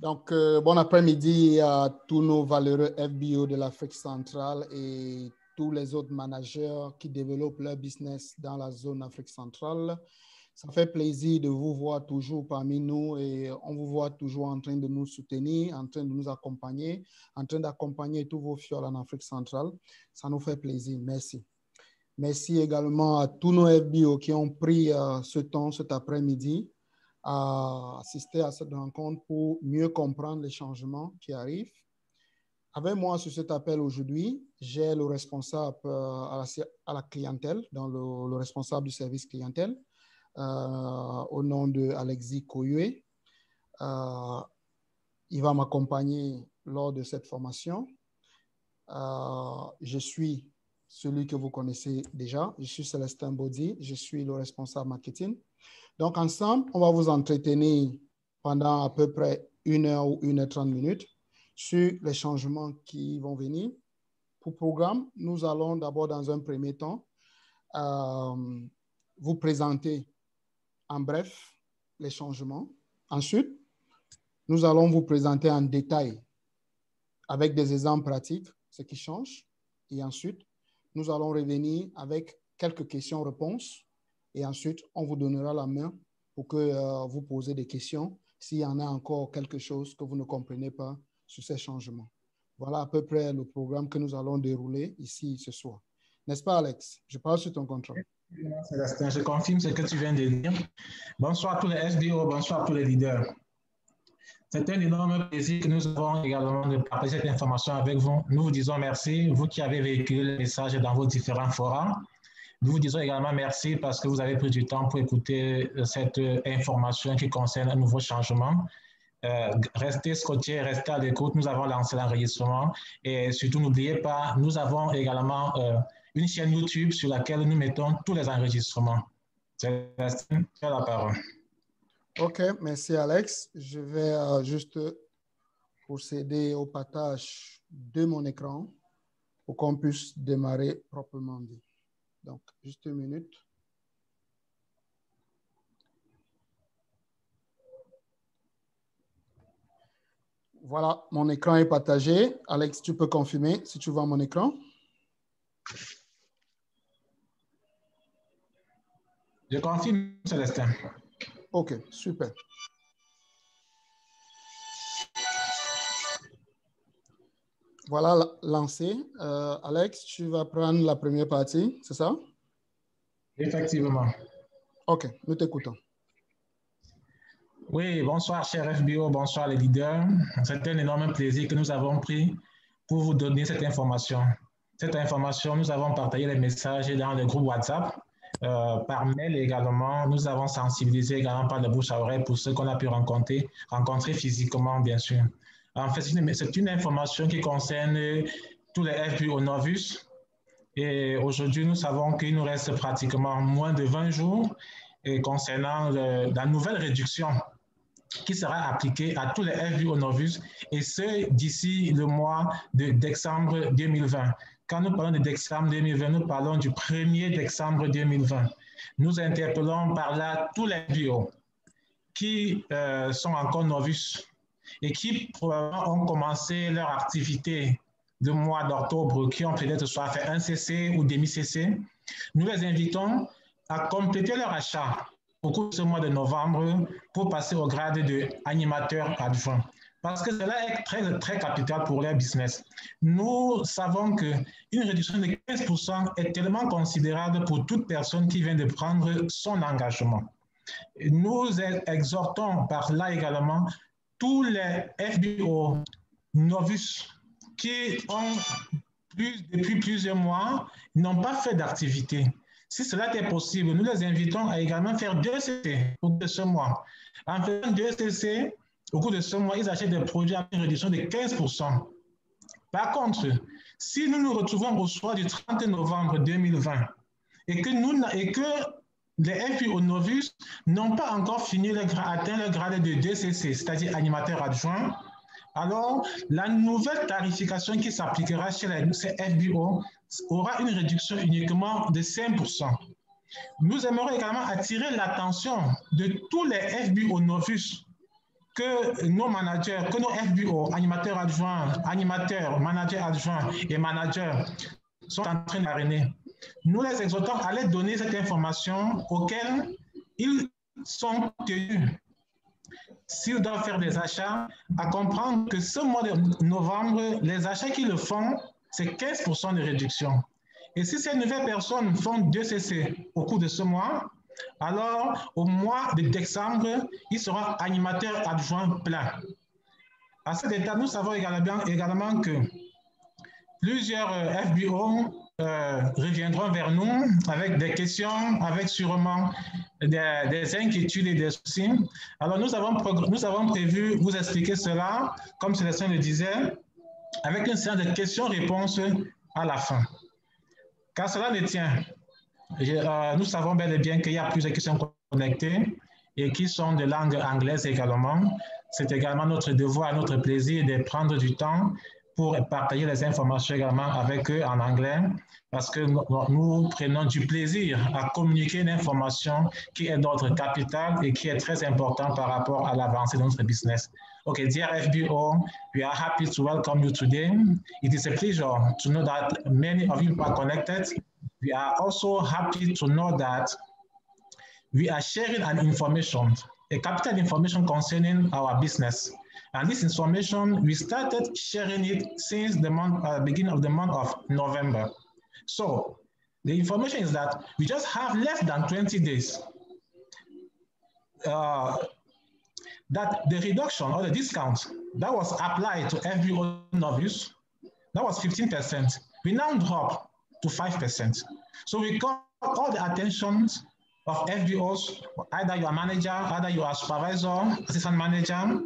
Donc, bon après-midi à tous nos valeureux FBO de l'Afrique centrale et tous les autres managers qui développent leur business dans la zone Afrique centrale. Ça fait plaisir de vous voir toujours parmi nous et on vous voit toujours en train de nous soutenir, en train de nous accompagner, en train d'accompagner tous vos fioles en Afrique centrale. Ça nous fait plaisir. Merci. Merci également à tous nos FBO qui ont pris ce temps cet après-midi à assister à cette rencontre pour mieux comprendre les changements qui arrivent. Avec moi sur cet appel aujourd'hui, j'ai le responsable à la clientèle, donc le responsable du service clientèle, au nom de Alexis Koyue. Il va m'accompagner lors de cette formation. Je suis celui que vous connaissez déjà. Je suis Célestin Baudy, je suis le responsable marketing. Donc, ensemble, on va vous entretenir pendant à peu près 1 heure ou 1h30 minutes sur les changements qui vont venir. Pour le programme, nous allons d'abord, dans un premier temps, vous présenter en bref les changements. Ensuite, nous allons vous présenter en détail avec des exemples pratiques ce qui change. Et ensuite, nous allons revenir avec quelques questions-réponses. Et ensuite, on vous donnera la main pour que vous posez des questions s'il y en a encore quelque chose que vous ne comprenez pas sur ces changements. Voilà à peu près le programme que nous allons dérouler ici ce soir. N'est-ce pas, Alex? Je parle sur ton contrôle. Célestin, je confirme ce que tu viens de dire. Bonsoir à tous les FBO, bonsoir à tous les leaders. C'est un énorme plaisir que nous avons également de partager cette information avec vous. Nous vous disons merci, vous qui avez véhiculé le message dans vos différents forums. Nous vous disons également merci parce que vous avez pris du temps pour écouter cette information qui concerne un nouveau changement. Restez scotchés, restez à l'écoute. Nous avons lancé l'enregistrement et surtout, n'oubliez pas, nous avons également une chaîne YouTube sur laquelle nous mettons tous les enregistrements. Célestin, tu as la parole. OK, merci Alex. Je vais juste procéder au partage de mon écran pour qu'on puisse démarrer proprement dit. Donc, juste 1 minute. Voilà, mon écran est partagé. Alex, tu peux confirmer si tu vois mon écran? Je confirme, Célestin. OK, super. Voilà, lancé. Alex, tu vas prendre la première partie, c'est ça? Effectivement. OK, nous t'écoutons. Oui, bonsoir, chers FBO, bonsoir les leaders. C'est un énorme plaisir que nous avons pris pour vous donner cette information. Cette information, nous avons partagé les messages dans le groupe WhatsApp. Par mail également, nous avons sensibilisé également par le bouche à oreille pour ceux qu'on a pu rencontrer physiquement, bien sûr. En fait, c'est une information qui concerne tous les FBO Novus. Et aujourd'hui, nous savons qu'il nous reste pratiquement moins de 20 jours et concernant la nouvelle réduction qui sera appliquée à tous les FBO Novus, et ce, d'ici le mois de décembre 2020. Quand nous parlons de décembre 2020, nous parlons du 1er décembre 2020. Nous interpellons par là tous les FBO qui sont encore Novus et qui probablement ont commencé leur activité le mois d'octobre, qui ont peut-être soit fait un CC ou demi-CC. Nous les invitons à compléter leur achat au cours de ce mois de novembre pour passer au grade d'animateur adjoint. Parce que cela est très, très capital pour leur business. Nous savons qu'une réduction de 15% est tellement considérable pour toute personne qui vient de prendre son engagement. Nous exhortons par là également tous les FBO Novus qui ont depuis plusieurs mois n'ont pas fait d'activité. Si cela est possible, nous les invitons à également faire 2 CC au cours de ce mois. En faisant 2 CC au cours de ce mois, ils achètent des produits à une réduction de 15%. Par contre, si nous nous retrouvons au soir du 30 novembre 2020 et que les FBO Novus n'ont pas encore fini atteint le grade de 2CC, c'est-à-dire animateur adjoint, alors la nouvelle tarification qui s'appliquera chez ces FBO aura une réduction uniquement de 5%. Nous aimerions également attirer l'attention de tous les FBO Novus que nos managers, que nos FBO, animateurs adjoints, animateurs, managers adjoints et managers sont en train d'aréner. Nous les exhortons à les donner cette information auquel ils sont tenus. S'ils doivent faire des achats, à comprendre que ce mois de novembre, les achats qu'ils le font, c'est 15% de réduction. Et si ces nouvelles personnes font 2 CC au cours de ce mois, alors au mois de décembre, ils seront animateurs adjoints pleins. À cet état, nous savons également que plusieurs FBO reviendront vers nous avec des questions, avec sûrement des inquiétudes et des soucis. Alors, nous avons prévu vous expliquer cela, comme Célestin le disait, avec une série de questions-réponses à la fin. Car cela ne tient. Nous savons bel et bien qu'il y a plusieurs questions connectées et qui sont de langue anglaise également. C'est également notre devoir, notre plaisir de prendre du temps pour partager les informations également avec eux en anglais, parce que nous prenons du plaisir à communiquer une information qui est d'ordre capital et qui est très important par rapport à l'avancée de notre business. Okay, dear FBO, we are happy to welcome you today. It is a pleasure to know that many of you are connected. We are also happy to know that we are sharing an information, a capital information concerning our business. And this information, we started sharing it since the beginning of the month of November. So the information is that we just have less than 20 days that the reduction or the discount that was applied to FBO novice, that was 15%. We now drop to 5%. So we got all the attention of FBOs, either you are manager, either you are supervisor, assistant manager,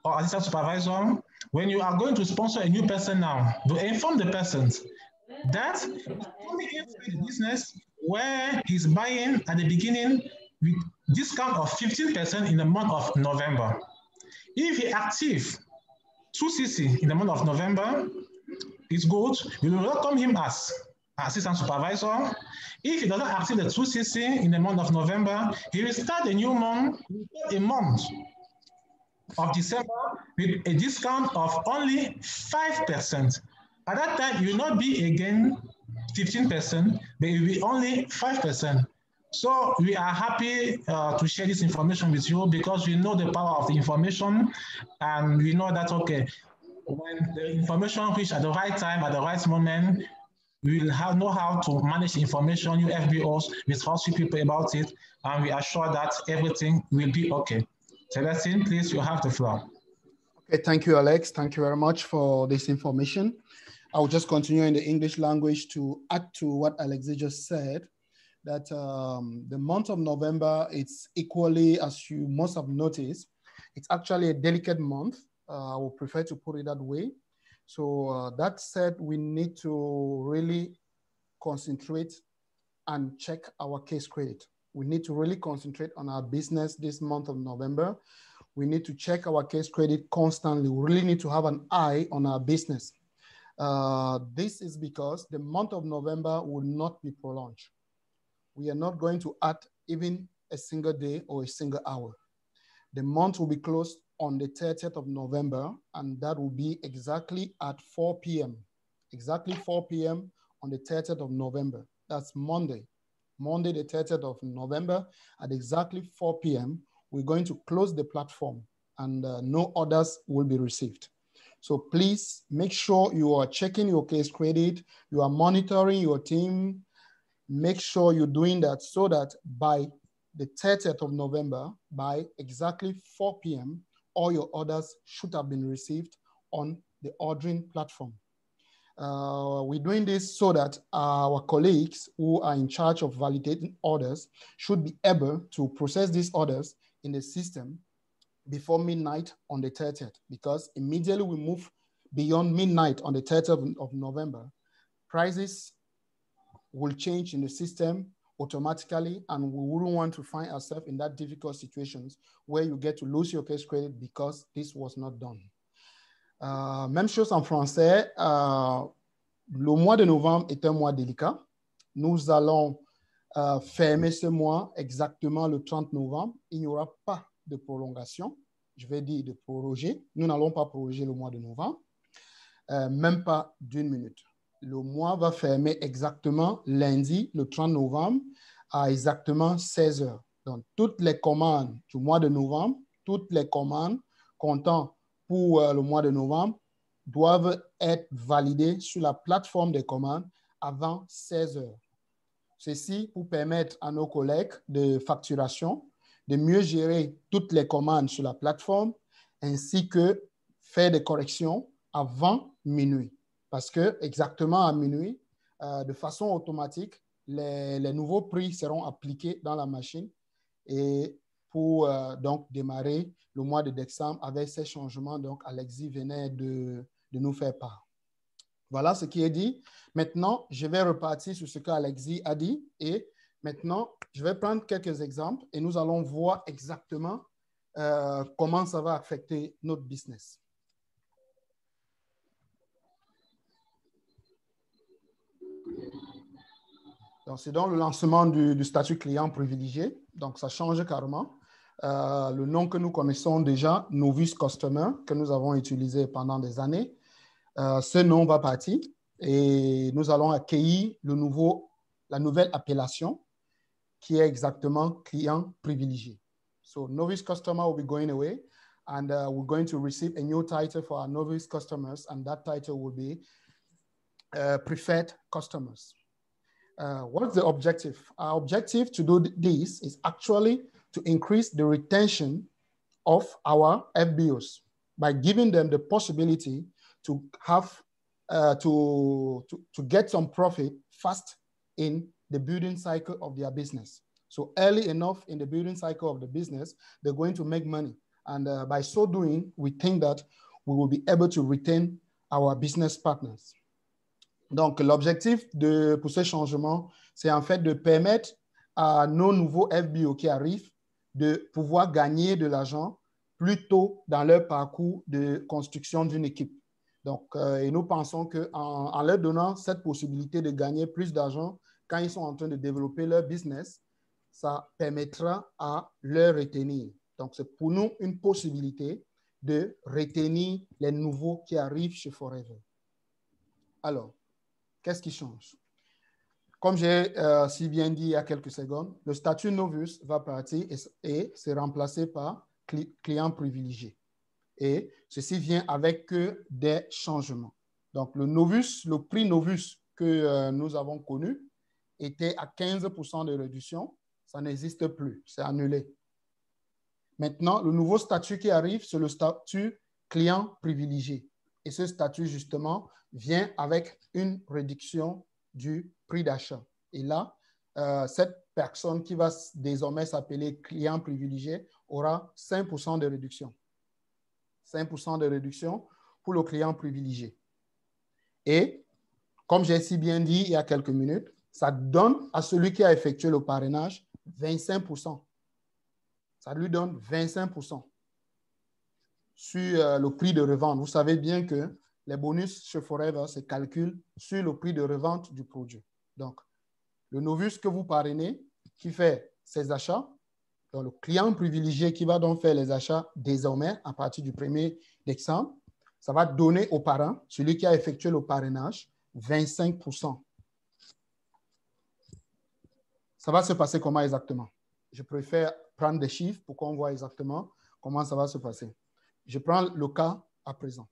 or assistant supervisor. When you are going to sponsor a new person now, to inform the persons that he's coming into the business where he's buying at the beginning with discount of 15% in the month of November. If he active 2CC in the month of November, it's good. We will welcome him as assistant supervisor. If he doesn't active the 2CC in the month of November, he will start a new month, a month of December with a discount of only 5%. At that time, it will not be again 15%, but it will be only 5%. So we are happy to share this information with you because we know the power of the information, and we know that, okay, when the information reaches at the right time, at the right moment, we will know how to manage the information, you FBOs, we trust you people about it, and we are sure that everything will be okay. Celestine, please, you have the floor. Okay, thank you, Alex. Thank you very much for this information. I will just continue in the English language to add to what Alexei just said, that the month of November, it's equally, as you must have noticed, it's actually a delicate month. I would prefer to put it that way. So that said, we need to really concentrate and check our case credit. We need to really concentrate on our business this month of November. We need to check our case credit constantly. We really need to have an eye on our business. This is because the month of November will not be prolonged. We are not going to add even a single day or a single hour. The month will be closed on the 30th of November, and that will be exactly at 4 p.m. Exactly 4 p.m. on the 30th of November. That's Monday. Monday, the 30th of November, at exactly 4 p.m., we're going to close the platform, and no orders will be received. So please make sure you are checking your case credit, you are monitoring your team. Make sure you're doing that so that by the 30th of November, by exactly 4 p.m., all your orders should have been received on the ordering platform. We're doing this so that our colleagues who are in charge of validating orders should be able to process these orders in the system before midnight on the 30th, because immediately we move beyond midnight on the 30th of November, prices will change in the system automatically, and we wouldn't want to find ourselves in that difficult situations where you get to lose your case credit because this was not done. Même chose en français, le mois de novembre est un mois délicat. Nous allons fermer ce mois exactement le 30 novembre. Il n'y aura pas de prolongation. je vais dire de proroger. Nous n'allons pas proroger le mois de novembre, même pas d'1 minute. Le mois va fermer exactement lundi, le 30 novembre, à exactement 16 heures. Donc, toutes les commandes du mois de novembre, toutes les commandes comptant pour le mois de novembre doivent être validées sur la plateforme des commandes avant 16 heures. Ceci pour permettre à nos collègues de facturation de mieux gérer toutes les commandes sur la plateforme ainsi que faire des corrections avant minuit. Parce que exactement à minuit, de façon automatique, les nouveaux prix seront appliqués dans la machine et pour donc démarrer le mois de décembre avec ces changements, donc Alexis venait de nous faire part. Voilà ce qui est dit. Maintenant, je vais repartir sur ce qu'Alexis a dit et maintenant, je vais prendre quelques exemples et nous allons voir exactement comment ça va affecter notre business. Donc, c'est donc le lancement du statut client privilégié. Donc, ça change carrément. Le nom que nous connaissons déjà, Novus Customer, que nous avons utilisé pendant des années, ce nom va partir et nous allons accueillir la nouvelle appellation qui est exactement client privilégié. So, Novus Customer will be going away and we're going to receive a new title for our Novus customers and that title will be Preferred Customers. What's the objective? Our objective to do this is actually to increase the retention of our FBOs by giving them the possibility to have to get some profit fast in the building cycle of their business. So early enough in the building cycle of the business, they're going to make money. And by so doing, we think that we will be able to retain our business partners. Donc, l'objectif pour ce changement, c'est en fait de permettre à nos nouveaux FBO qui arrivent de pouvoir gagner de l'argent plus tôt dans leur parcours de construction d'une équipe. Donc, et nous pensons qu'en leur donnant cette possibilité de gagner plus d'argent quand ils sont en train de développer leur business, ça permettra à leur retenir. Donc, c'est pour nous une possibilité de retenir les nouveaux qui arrivent chez Forever. Alors, qu'est-ce qui change? Comme j'ai si bien dit il y a quelques secondes, le statut Novus va partir et c'est remplacé par client privilégié. Et ceci vient avec des changements. Donc, le prix Novus que nous avons connu était à 15% de réduction. Ça n'existe plus, c'est annulé. Maintenant, le nouveau statut qui arrive, c'est le statut client privilégié. Et ce statut, justement, vient avec une réduction du prix d'achat. Et là, cette personne qui va désormais s'appeler client privilégié aura 5% de réduction. 5% de réduction pour le client privilégié. Et, comme j'ai si bien dit il y a quelques minutes, ça donne à celui qui a effectué le parrainage 25%. Ça lui donne 25% sur le prix de revente. Vous savez bien que les bonus chez Forever se calculent sur le prix de revente du produit. Donc, le Novus que vous parrainez, qui fait ses achats, donc le client privilégié qui va donc faire les achats désormais à partir du 1er décembre, ça va donner au parrain, celui qui a effectué le parrainage, 25%. Ça va se passer comment exactement? Je préfère prendre des chiffres pour qu'on voit exactement comment ça va se passer. Je prends le cas à présent.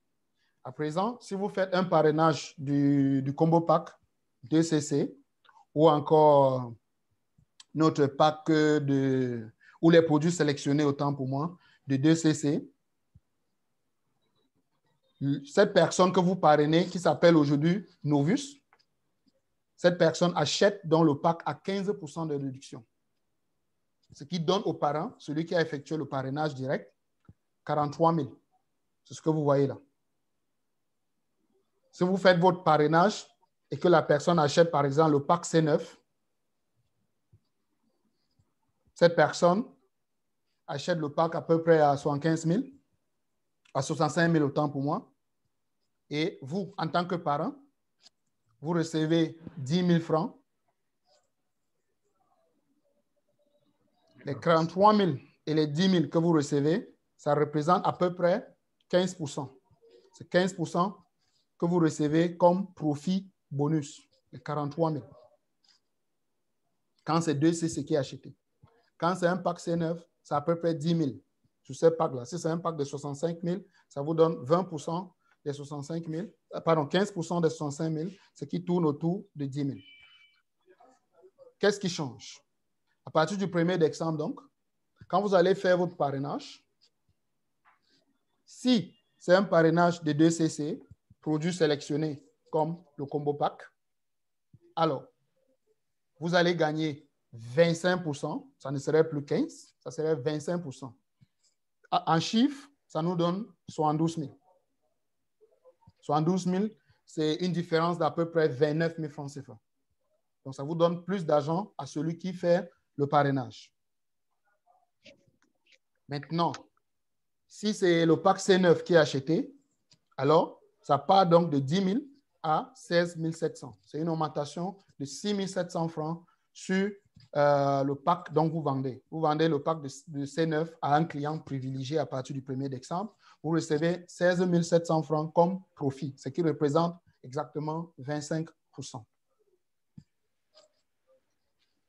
À présent, si vous faites un parrainage du combo pack 2CC ou encore notre pack ou les produits sélectionnés autant pour moi de 2CC, cette personne que vous parrainez qui s'appelle aujourd'hui Novus, cette personne achète dans le pack à 15% de réduction. Ce qui donne au parrain, celui qui a effectué le parrainage direct, 43 000. C'est ce que vous voyez là. Si vous faites votre parrainage et que la personne achète par exemple le pack C9, cette personne achète le pack à peu près à 75 000, à 65 000 autant pour moi. Et vous, en tant que parent, vous recevez 10 000 francs. Les 43 000 et les 10 000 que vous recevez, ça représente à peu près 15%. C'est 15% que vous recevez comme profit bonus, les 43 000. Quand c'est 2CC qui est acheté. Quand c'est un pack C9, c'est à peu près 10 000 sur ce pack-là. Si c'est un pack de 65 000, ça vous donne 20% des 65 000, pardon, 15% des 65 000, ce qui tourne autour de 10 000. Qu'est-ce qui change? À partir du 1er décembre, donc, quand vous allez faire votre parrainage, si c'est un parrainage de 2CC, produit sélectionné comme le combo pack, alors, vous allez gagner 25%, ça ne serait plus 15%, ça serait 25%. En chiffres, ça nous donne 72 000. 72 000, c'est une différence d'à peu près 29 000 francs CFA. Donc, ça vous donne plus d'argent à celui qui fait le parrainage. Maintenant, si c'est le pack C9 qui est acheté, alors, ça part donc de 10 000 à 16 700. C'est une augmentation de 6 700 francs sur le pack dont vous vendez. Vous vendez le pack de C9 à un client privilégié à partir du 1er décembre. Vous recevez 16 700 francs comme profit, ce qui représente exactement 25%.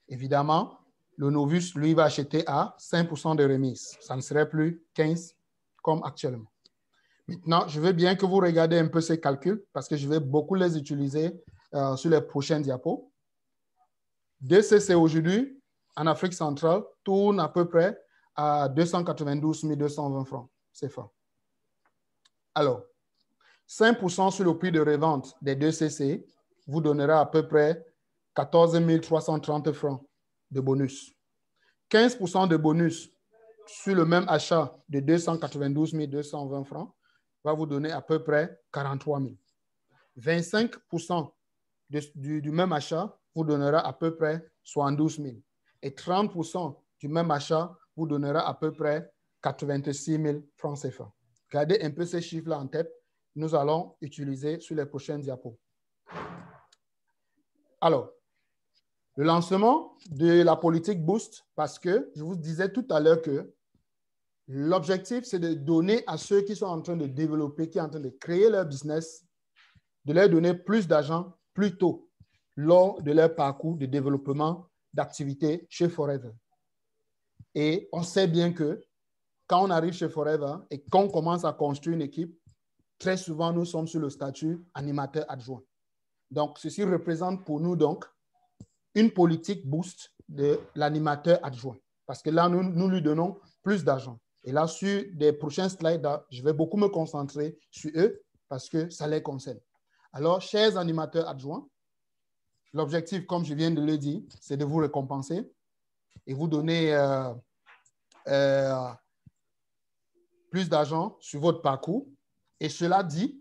Évidemment, le novice, lui, va acheter à 5% de remise. Ça ne serait plus 15% comme actuellement. Maintenant, je veux bien que vous regardez un peu ces calculs parce que je vais beaucoup les utiliser sur les prochaines diapos. 2CC aujourd'hui, en Afrique centrale, tourne à peu près à 292 220 francs CFA. Alors, 5% sur le prix de revente des 2CC vous donnera à peu près 14 330 francs de bonus. 15% de bonus sur le même achat de 292 220 francs va vous donner à peu près 43 000. 25% du même achat vous donnera à peu près 72 000. Et 30% du même achat vous donnera à peu près 86 000 francs CFA. Gardez un peu ces chiffres-là en tête. Nous allons utiliser sur les prochaines diapos. Alors, le lancement de la politique Boost, parce que je vous disais tout à l'heure que l'objectif, c'est de donner à ceux qui sont en train de développer, qui sont en train de créer leur business, de leur donner plus d'argent plus tôt lors de leur parcours de développement d'activité chez Forever. Et on sait bien que quand on arrive chez Forever et qu'on commence à construire une équipe, très souvent, nous sommes sur le statut animateur adjoint. Donc, ceci représente pour nous donc une politique boost de l'animateur adjoint. Parce que là, nous lui donnons plus d'argent. Et là, sur des prochains slides, là, je vais beaucoup me concentrer sur eux parce que ça les concerne. Alors, chers animateurs adjoints, l'objectif, comme je viens de le dire, c'est de vous récompenser et vous donner plus d'argent sur votre parcours. Et cela dit,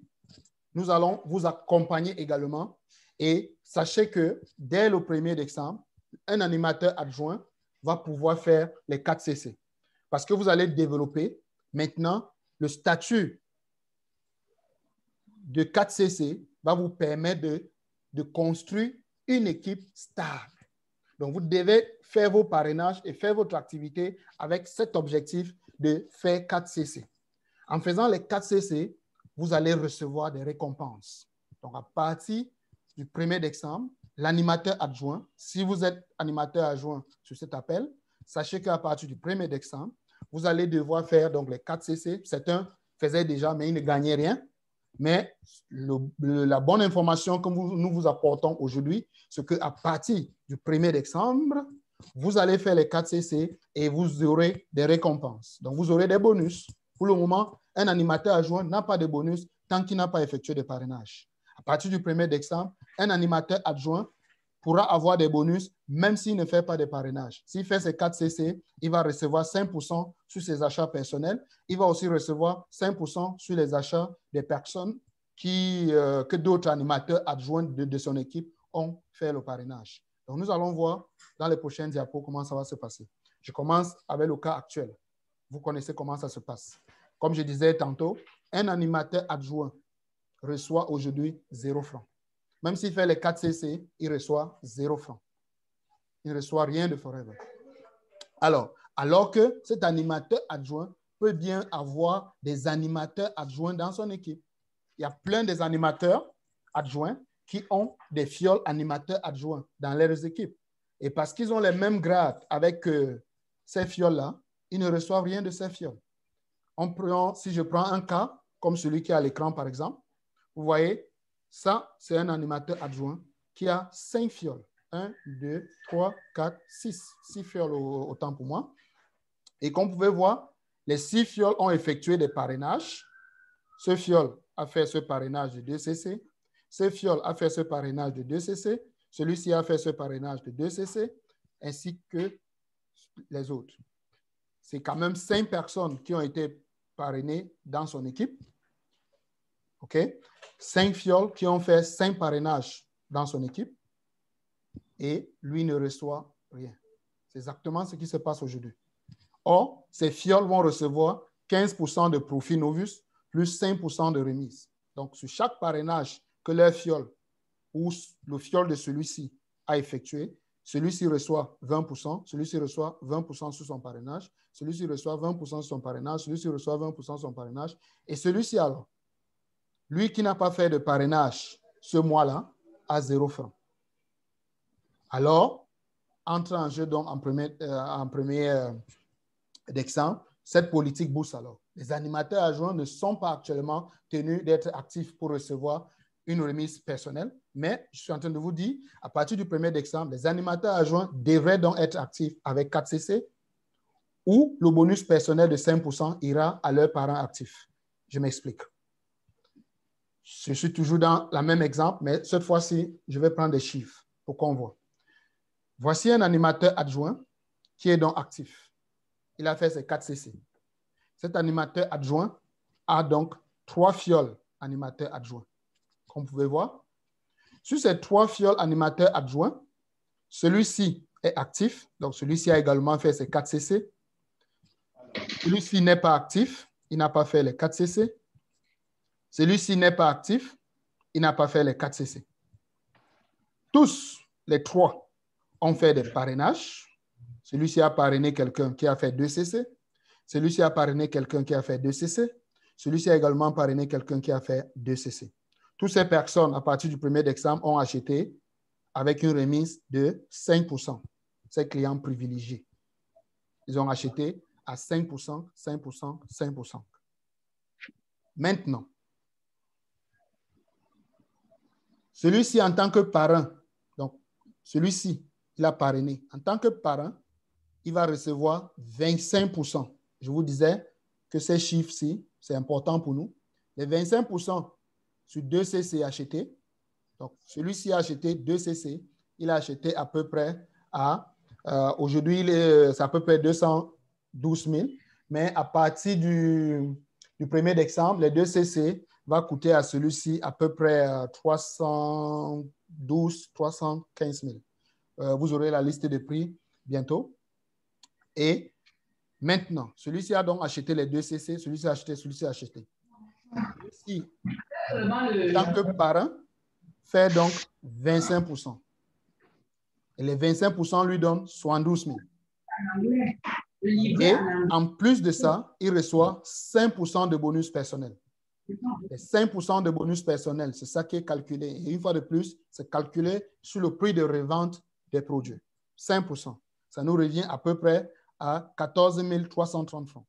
nous allons vous accompagner également. Et sachez que dès le 1er décembre, un animateur adjoint va pouvoir faire les 4CC. Parce que vous allez développer maintenant le statut de 4CC va vous permettre de construire une équipe stable. Donc, vous devez faire vos parrainages et faire votre activité avec cet objectif de faire 4CC. En faisant les 4CC, vous allez recevoir des récompenses. Donc, à partir du 1er décembre, l'animateur adjoint, si vous êtes animateur adjoint sur cet appel, sachez qu'à partir du 1er décembre, vous allez devoir faire donc les 4CC. Certains faisaient déjà, mais ils ne gagnaient rien. Mais la bonne information que nous vous apportons aujourd'hui, c'est qu'à partir du 1er décembre, vous allez faire les 4CC et vous aurez des récompenses. Donc, vous aurez des bonus. Pour le moment, un animateur adjoint n'a pas de bonus tant qu'il n'a pas effectué de parrainage. À partir du 1er décembre, un animateur adjoint pourra avoir des bonus même s'il ne fait pas de parrainage. S'il fait ses 4CC, il va recevoir 5% sur ses achats personnels. Il va aussi recevoir 5% sur les achats des personnes que d'autres animateurs adjoints de son équipe ont fait le parrainage. Donc, nous allons voir dans les prochaines diapos comment ça va se passer. Je commence avec le cas actuel. Vous connaissez comment ça se passe. Comme je disais tantôt, un animateur adjoint reçoit aujourd'hui 0 francs. Même s'il fait les 4CC, il reçoit 0 francs. Il ne reçoit rien de Forever. Alors que cet animateur adjoint peut bien avoir des animateurs adjoints dans son équipe. Il y a plein des animateurs adjoints qui ont des fioles animateurs adjoints dans leurs équipes. Et parce qu'ils ont les mêmes grades avec ces fioles-là, ils ne reçoivent rien de ces fioles. Si je prends un cas, comme celui qui est à l'écran, par exemple, vous voyez, ça, c'est un animateur adjoint qui a 5 fioles. 1, 2, 3, 4, 6. 6 fioles autant pour moi. Et comme vous pouvez voir, les 6 fioles ont effectué des parrainages. Ce fiole a fait ce parrainage de 2 CC. Ce fiole a fait ce parrainage de 2 CC. Celui-ci a fait ce parrainage de 2 CC, ainsi que les autres. C'est quand même 5 personnes qui ont été parrainées dans son équipe. OK? 5 fioles qui ont fait 5 parrainages dans son équipe. Et lui ne reçoit rien. C'est exactement ce qui se passe aujourd'hui. Or, ces fioles vont recevoir 15% de profit Novus plus 5% de remise. Donc, sur chaque parrainage que leur fiole ou le fiole de celui-ci a effectué, celui-ci reçoit 20%, celui-ci reçoit 20% sur son parrainage, celui-ci reçoit 20% sur son parrainage, celui-ci reçoit 20% sur son parrainage. Et celui-ci, alors, lui qui n'a pas fait de parrainage ce mois-là, a 0 francs. Alors, entre en jeu donc en premier d'exemple, cette politique bourse alors. Les animateurs adjoints ne sont pas actuellement tenus d'être actifs pour recevoir une remise personnelle, mais je suis en train de vous dire, à partir du premier d'exemple, les animateurs adjoints devraient donc être actifs avec 4 CC ou le bonus personnel de 5% ira à leurs parents actifs. Je m'explique. Je suis toujours dans le même exemple, mais cette fois-ci, je vais prendre des chiffres pour qu'on voit. Voici un animateur adjoint qui est donc actif. Il a fait ses 4 CC. Cet animateur adjoint a donc 3 fioles animateurs adjoints. Comme vous pouvez voir, sur ces 3 fioles animateurs adjoints, celui-ci est actif. Donc, celui-ci a également fait ses 4 CC. Celui-ci n'est pas actif. Il n'a pas fait les 4 CC. Celui-ci n'est pas actif. Il n'a pas fait les 4 CC. Tous les 3 ont fait des parrainages. Celui-ci a parrainé quelqu'un qui a fait 2 CC. Celui-ci a parrainé quelqu'un qui a fait 2 CC. Celui-ci a également parrainé quelqu'un qui a fait 2 CC. Toutes ces personnes, à partir du premier d'exemple, ont acheté avec une remise de 5%. Ces clients privilégiés. Ils ont acheté à 5%, 5%, 5%. Maintenant, celui-ci en tant que parrain, donc celui-ci, il a parrainé. En tant que parrain, il va recevoir 25%. Je vous disais que ces chiffres-ci, c'est important pour nous. Les 25% sur 2 CC achetés. Donc, celui-ci a acheté 2 CC. Il a acheté à peu près à, aujourd'hui, c'est à peu près 212 000. Mais à partir du premier d'exemple, les 2 CC va coûter à celui-ci à peu près 312 315 000. Vous aurez la liste de prix bientôt. Et maintenant, celui-ci a donc acheté les 2 CC, celui-ci a acheté, celui-ci a acheté. Celui-ci, en tant que parrain, fait donc 25%. Et les 25% lui donnent 72 000. Et en plus de ça, il reçoit 5% de bonus personnel. Les 5% de bonus personnel, c'est ça qui est calculé. Et une fois de plus, c'est calculé sur le prix de revente des produits. 5%. Ça nous revient à peu près à 14 330 francs.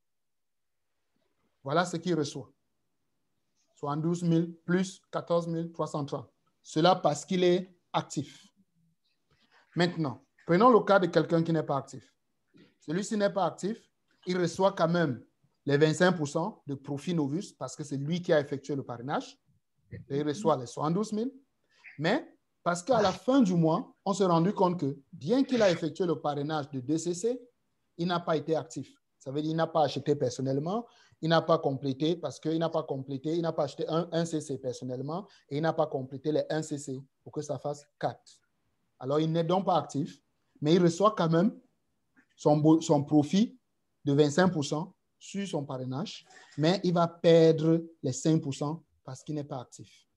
Voilà ce qu'il reçoit. 72 000 plus 14 330. Cela parce qu'il est actif. Maintenant, prenons le cas de quelqu'un qui n'est pas actif. Celui-ci n'est pas actif, il reçoit quand même les 25% de profit Novus parce que c'est lui qui a effectué le parrainage. Et il reçoit les 72 000. Mais parce qu'à la fin du mois, on s'est rendu compte que bien qu'il a effectué le parrainage de 2 CC, il n'a pas été actif. Ça veut dire qu'il n'a pas acheté personnellement, il n'a pas complété parce qu'il n'a pas complété, il n'a pas acheté un CC personnellement et il n'a pas complété les 1 CC pour que ça fasse 4. Alors, il n'est donc pas actif, mais il reçoit quand même son profit de 25% sur son parrainage, mais il va perdre les 5% parce qu'il n'est pas actif.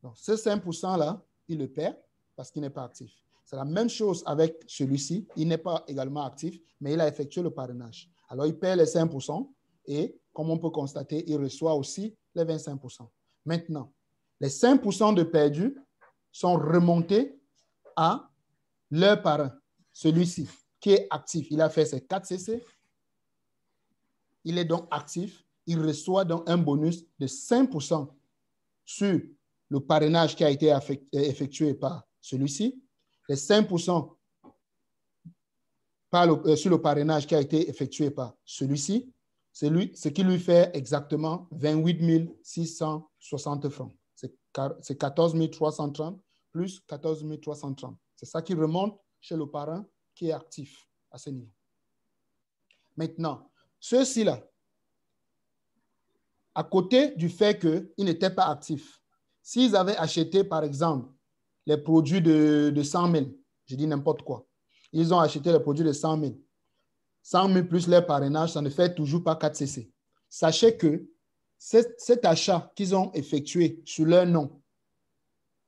Donc, ce 5%-là, il le perd parce qu'il n'est pas actif. C'est la même chose avec celui-ci. Il n'est pas également actif, mais il a effectué le parrainage. Alors, il perd les 5%. Et comme on peut constater, il reçoit aussi les 25%. Maintenant, les 5% de perdus sont remontés à leur parrain, celui-ci, qui est actif. Il a fait ses 4 CC. Il est donc actif. Il reçoit donc un bonus de 5% sur le parrainage qui a été effectué par celui-ci, les 5% sur le parrainage qui a été effectué par celui-ci, ce qui lui fait exactement 28 660 francs. C'est 14 330 plus 14 330. C'est ça qui remonte chez le parrain qui est actif à ce niveau. Maintenant, ceux-ci-là, à côté du fait qu'ils n'étaient pas actifs, s'ils avaient acheté, par exemple, les produits de 100 000, je dis n'importe quoi, ils ont acheté les produits de 100 000. 100 000 plus leur parrainage, ça ne fait toujours pas 4 CC. Sachez que cet achat qu'ils ont effectué sur leur nom,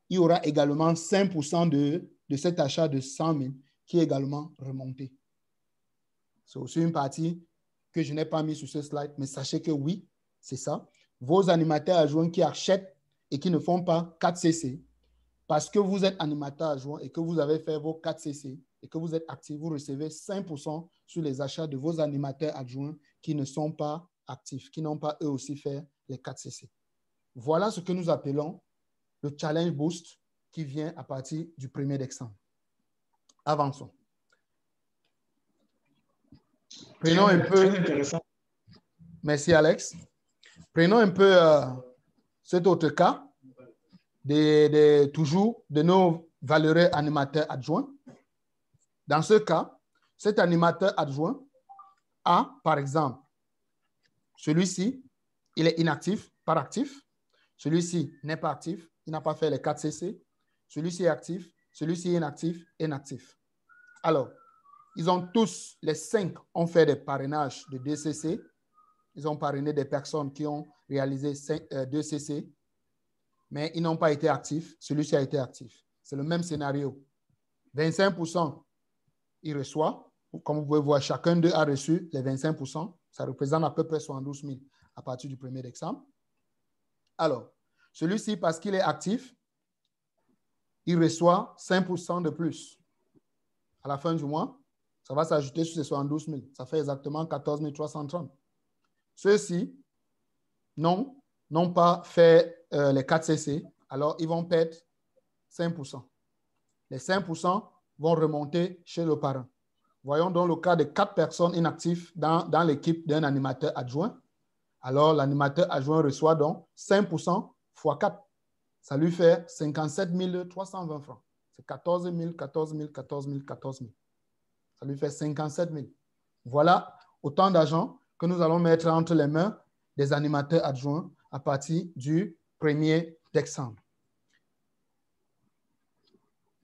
il y aura également 5% de cet achat de 100 000 qui est également remonté. C'est aussi une partie que je n'ai pas mis sur ce slide, mais sachez que oui, c'est ça. Vos animateurs adjoints qui achètent et qui ne font pas 4 CC, parce que vous êtes animateur adjoint et que vous avez fait vos 4 CC et que vous êtes actif, vous recevez 5% sur les achats de vos animateurs adjoints qui ne sont pas actifs, qui n'ont pas eux aussi fait les 4 CC. Voilà ce que nous appelons le Challenge Boost qui vient à partir du 1er décembre. Avançons. Prenons un peu... Très intéressant. Merci, Alex. Prenons un peu cet autre cas, toujours de nos valeureux animateurs adjoints. Dans ce cas, cet animateur adjoint a, par exemple, celui-ci, il est inactif, par actif. Celui-ci n'est pas actif, il n'a pas fait les 4 CC. Celui-ci est actif, celui-ci est inactif, inactif. Alors, ils ont tous, les 5 ont fait des parrainages de 2 CC. Ils ont parrainé des personnes qui ont réalisé 2 CC, mais ils n'ont pas été actifs. Celui-ci a été actif. C'est le même scénario. 25%, il reçoit. Comme vous pouvez voir, chacun d'eux a reçu les 25%. Ça représente à peu près 72 000 à partir du 1er décembre. Alors, celui-ci, parce qu'il est actif, il reçoit 5% de plus. À la fin du mois, ça va s'ajouter sur ces 72 000. Ça fait exactement 14 330. Ceux-ci n'ont pas fait les 4 CC, alors ils vont perdre 5%. Les 5% vont remonter chez le parent. Voyons donc le cas de 4 personnes inactives dans l'équipe d'un animateur adjoint. Alors, l'animateur adjoint reçoit donc 5% x 4. Ça lui fait 57 320 francs. C'est 14 000, 14 000, 14 000, 14 000. Ça lui fait 57 000. Voilà autant d'argent que nous allons mettre entre les mains des animateurs adjoints à partir du 1er décembre.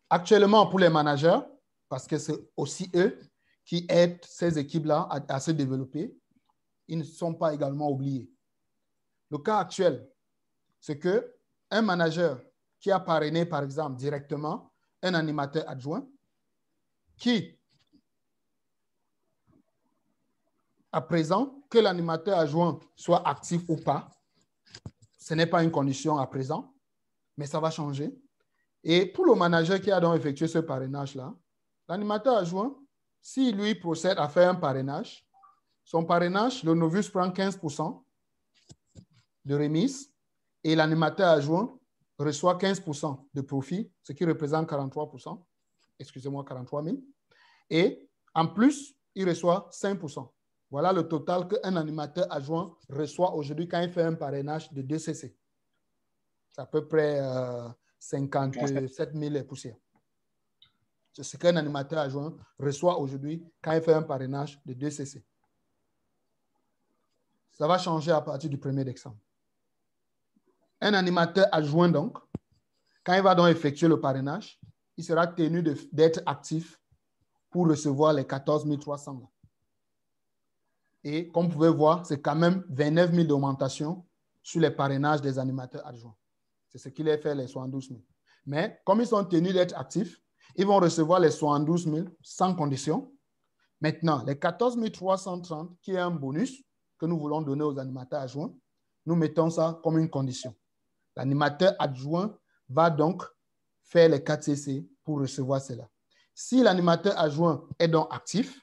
Actuellement, pour les managers, parce que c'est aussi eux qui aident ces équipes-là à se développer, ils ne sont pas également oubliés. Le cas actuel, c'est qu'un manager qui a parrainé, par exemple, directement un animateur adjoint qui, à présent, que l'animateur adjoint soit actif ou pas, ce n'est pas une condition à présent, mais ça va changer. Et pour le manager qui a donc effectué ce parrainage-là, l'animateur adjoint, s'il lui procède à faire un parrainage, son parrainage, le Novus prend 15% de remise et l'animateur adjoint reçoit 15% de profit, ce qui représente 43%, excusez-moi, 43 000. Et en plus, il reçoit 5%. Voilà le total qu'un animateur adjoint reçoit aujourd'hui quand il fait un parrainage de 2 CC. C'est à peu près 57 000 et poussières. C'est ce qu'un animateur adjoint reçoit aujourd'hui quand il fait un parrainage de 2 CC. Ça va changer à partir du 1er décembre. Un animateur adjoint, donc, quand il va donc effectuer le parrainage, il sera tenu d'être actif pour recevoir les 14 300. Et comme vous pouvez voir, c'est quand même 29 000 d'augmentation sur les parrainages des animateurs adjoints. C'est ce qui les fait les 72 000. Mais comme ils sont tenus d'être actifs, ils vont recevoir les 72 000 sans condition. Maintenant, les 14 330, qui est un bonus, que nous voulons donner aux animateurs adjoints, nous mettons ça comme une condition. L'animateur adjoint va donc faire les 4 CC pour recevoir cela. Si l'animateur adjoint est donc actif,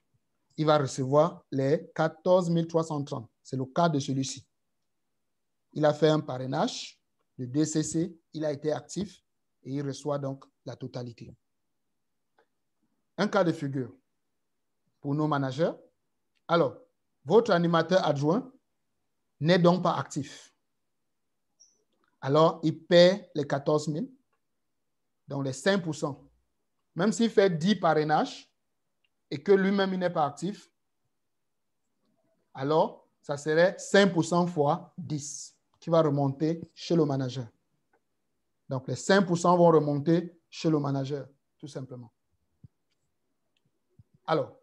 il va recevoir les 14 330. C'est le cas de celui-ci. Il a fait un parrainage de 2 CC, il a été actif et il reçoit donc la totalité. Un cas de figure pour nos managers. Alors, votre animateur adjoint n'est donc pas actif. Alors, il paie les 14 000, donc les 5%. Même s'il fait 10 parrainages et que lui-même il n'est pas actif, alors ça serait 5% fois 10 qui va remonter chez le manager. Donc, les 5% vont remonter chez le manager, tout simplement. Alors,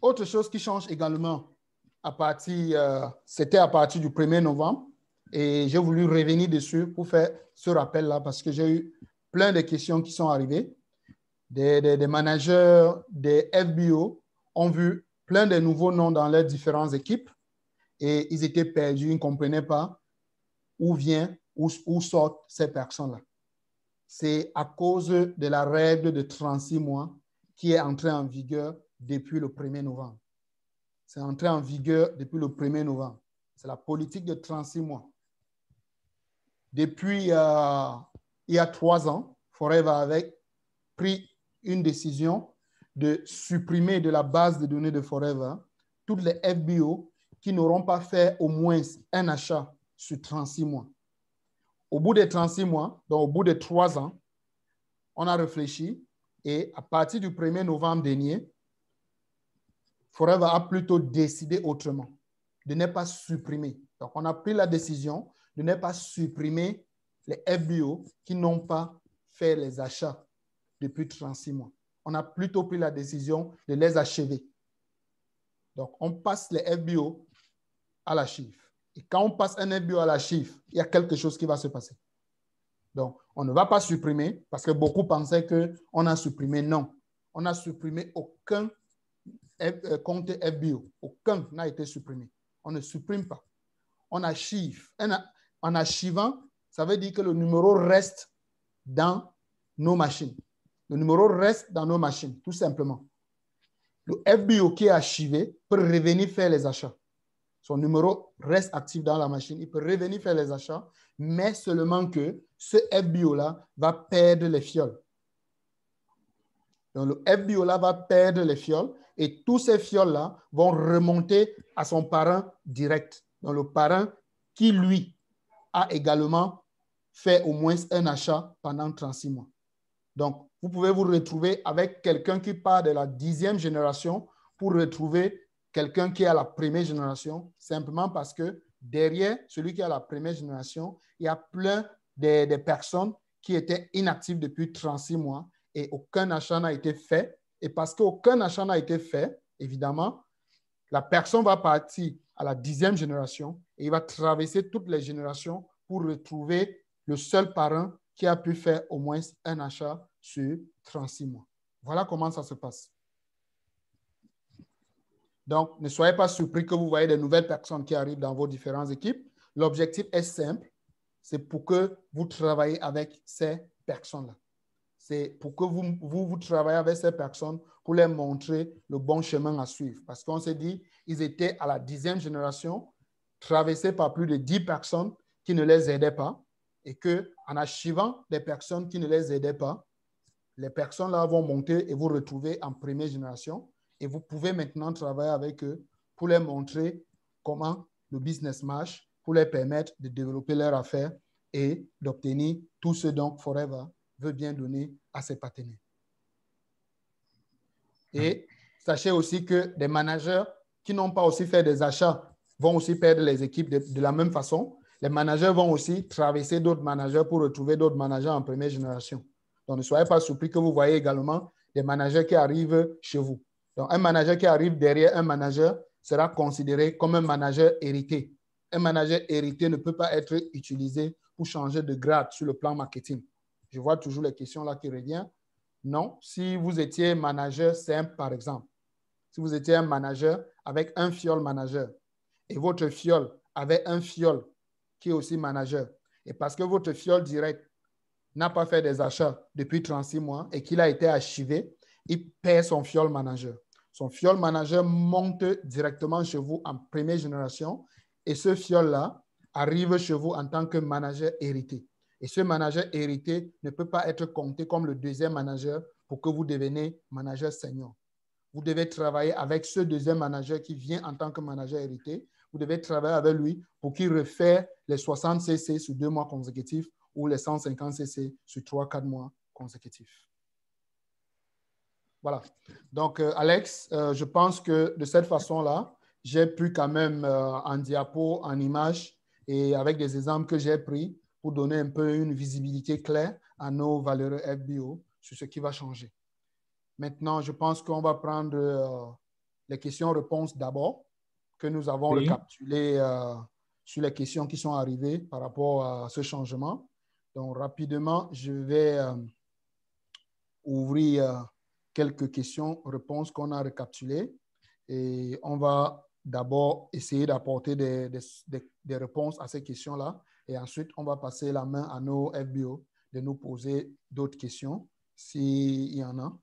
autre chose qui change également, c'était à partir du 1er novembre, et j'ai voulu revenir dessus pour faire ce rappel-là parce que j'ai eu plein de questions qui sont arrivées. Des managers, des FBO ont vu plein de nouveaux noms dans leurs différentes équipes et ils étaient perdus, ils ne comprenaient pas où sortent ces personnes-là. C'est à cause de la règle de 36 mois qui est entrée en vigueur depuis le 1er novembre. C'est entré en vigueur depuis le 1er novembre. C'est la politique de 36 mois. Depuis il y a 3 ans, Forever avait pris une décision de supprimer de la base de données de Forever toutes les FBO qui n'auront pas fait au moins un achat sur 36 mois. Au bout des 36 mois, donc au bout de 3 ans, on a réfléchi et à partir du 1er novembre dernier, Forever a plutôt décidé autrement, de ne pas supprimer. Donc, on a pris la décision de ne pas supprimer les FBO qui n'ont pas fait les achats depuis 36 mois. On a plutôt pris la décision de les achever. Donc, on passe les FBO à l'archive. Et quand on passe un FBO à l'archive, il y a quelque chose qui va se passer. Donc, on ne va pas supprimer parce que beaucoup pensaient qu'on a supprimé. Non, on n'a supprimé aucun compte FBO. Aucun n'a été supprimé. On ne supprime pas. On archive. En archivant, ça veut dire que le numéro reste dans nos machines. Le numéro reste dans nos machines, tout simplement. Le FBO qui est archivé peut revenir faire les achats. Son numéro reste actif dans la machine. Il peut revenir faire les achats, mais seulement que ce FBO-là va perdre les fioles. Donc, le FBO-là va perdre les fioles et tous ces fioles-là vont remonter à son parent direct. Donc, le parent qui, lui, a également fait au moins un achat pendant 36 mois. Donc, vous pouvez vous retrouver avec quelqu'un qui part de la 10e génération pour retrouver quelqu'un qui est à la première génération, simplement parce que derrière celui qui est à la première génération, il y a plein de personnes qui étaient inactives depuis 36 mois et aucun achat n'a été fait. Et parce qu'aucun achat n'a été fait, évidemment, la personne va partir à la 10e génération et il va traverser toutes les générations pour retrouver le seul parent qui a pu faire au moins un achat sur 36 mois. Voilà comment ça se passe. Donc, ne soyez pas surpris que vous voyez de nouvelles personnes qui arrivent dans vos différentes équipes. L'objectif est simple, c'est pour que vous travaillez avec ces personnes-là. C'est pour que vous travaillez avec ces personnes pour leur montrer le bon chemin à suivre. Parce qu'on s'est dit, ils étaient à la 10e génération, traversés par plus de 10 personnes qui ne les aidaient pas, et qu'en archivant des personnes qui ne les aidaient pas, les personnes-là vont monter et vous retrouver en première génération. Et vous pouvez maintenant travailler avec eux pour leur montrer comment le business marche, pour leur permettre de développer leur affaire et d'obtenir tout ce dont Forever veut bien donner à ses partenaires. Et sachez aussi que des managers qui n'ont pas aussi fait des achats vont aussi perdre les équipes de la même façon. Les managers vont aussi traverser d'autres managers pour retrouver d'autres managers en première génération. Donc, ne soyez pas surpris que vous voyez également des managers qui arrivent chez vous. Donc, un manager qui arrive derrière un manager sera considéré comme un manager hérité. Un manager hérité ne peut pas être utilisé pour changer de grade sur le plan marketing. Je vois toujours les questions là qui reviennent. Non, si vous étiez manager simple, par exemple, si vous étiez un manager avec un fiole manager et votre fiole avait un fiole qui est aussi manager, et parce que votre fiole direct n'a pas fait des achats depuis 36 mois et qu'il a été archivé, il perd son fiole manager. Son fiole manager monte directement chez vous en première génération et ce fiole-là arrive chez vous en tant que manager hérité. Et ce manager hérité ne peut pas être compté comme le deuxième manager pour que vous deveniez manager senior. Vous devez travailler avec ce deuxième manager qui vient en tant que manager hérité. Vous devez travailler avec lui pour qu'il refasse les 60 CC sur 2 mois consécutifs ou les 150 CC sur 3-4 mois consécutifs. Voilà. Donc, Alex, je pense que de cette façon-là, j'ai pu quand même en diapo, en image et avec des exemples que j'ai pris pour donner un peu une visibilité claire à nos valeureux FBO sur ce qui va changer. Maintenant, je pense qu'on va prendre les questions-réponses d'abord, que nous avons récapitulées sur les questions qui sont arrivées par rapport à ce changement. Donc, rapidement, je vais ouvrir quelques questions-réponses qu'on a récapitulées et on va d'abord essayer d'apporter des réponses à ces questions-là et ensuite, on va passer la main à nos FBO de nous poser d'autres questions s'il y en a.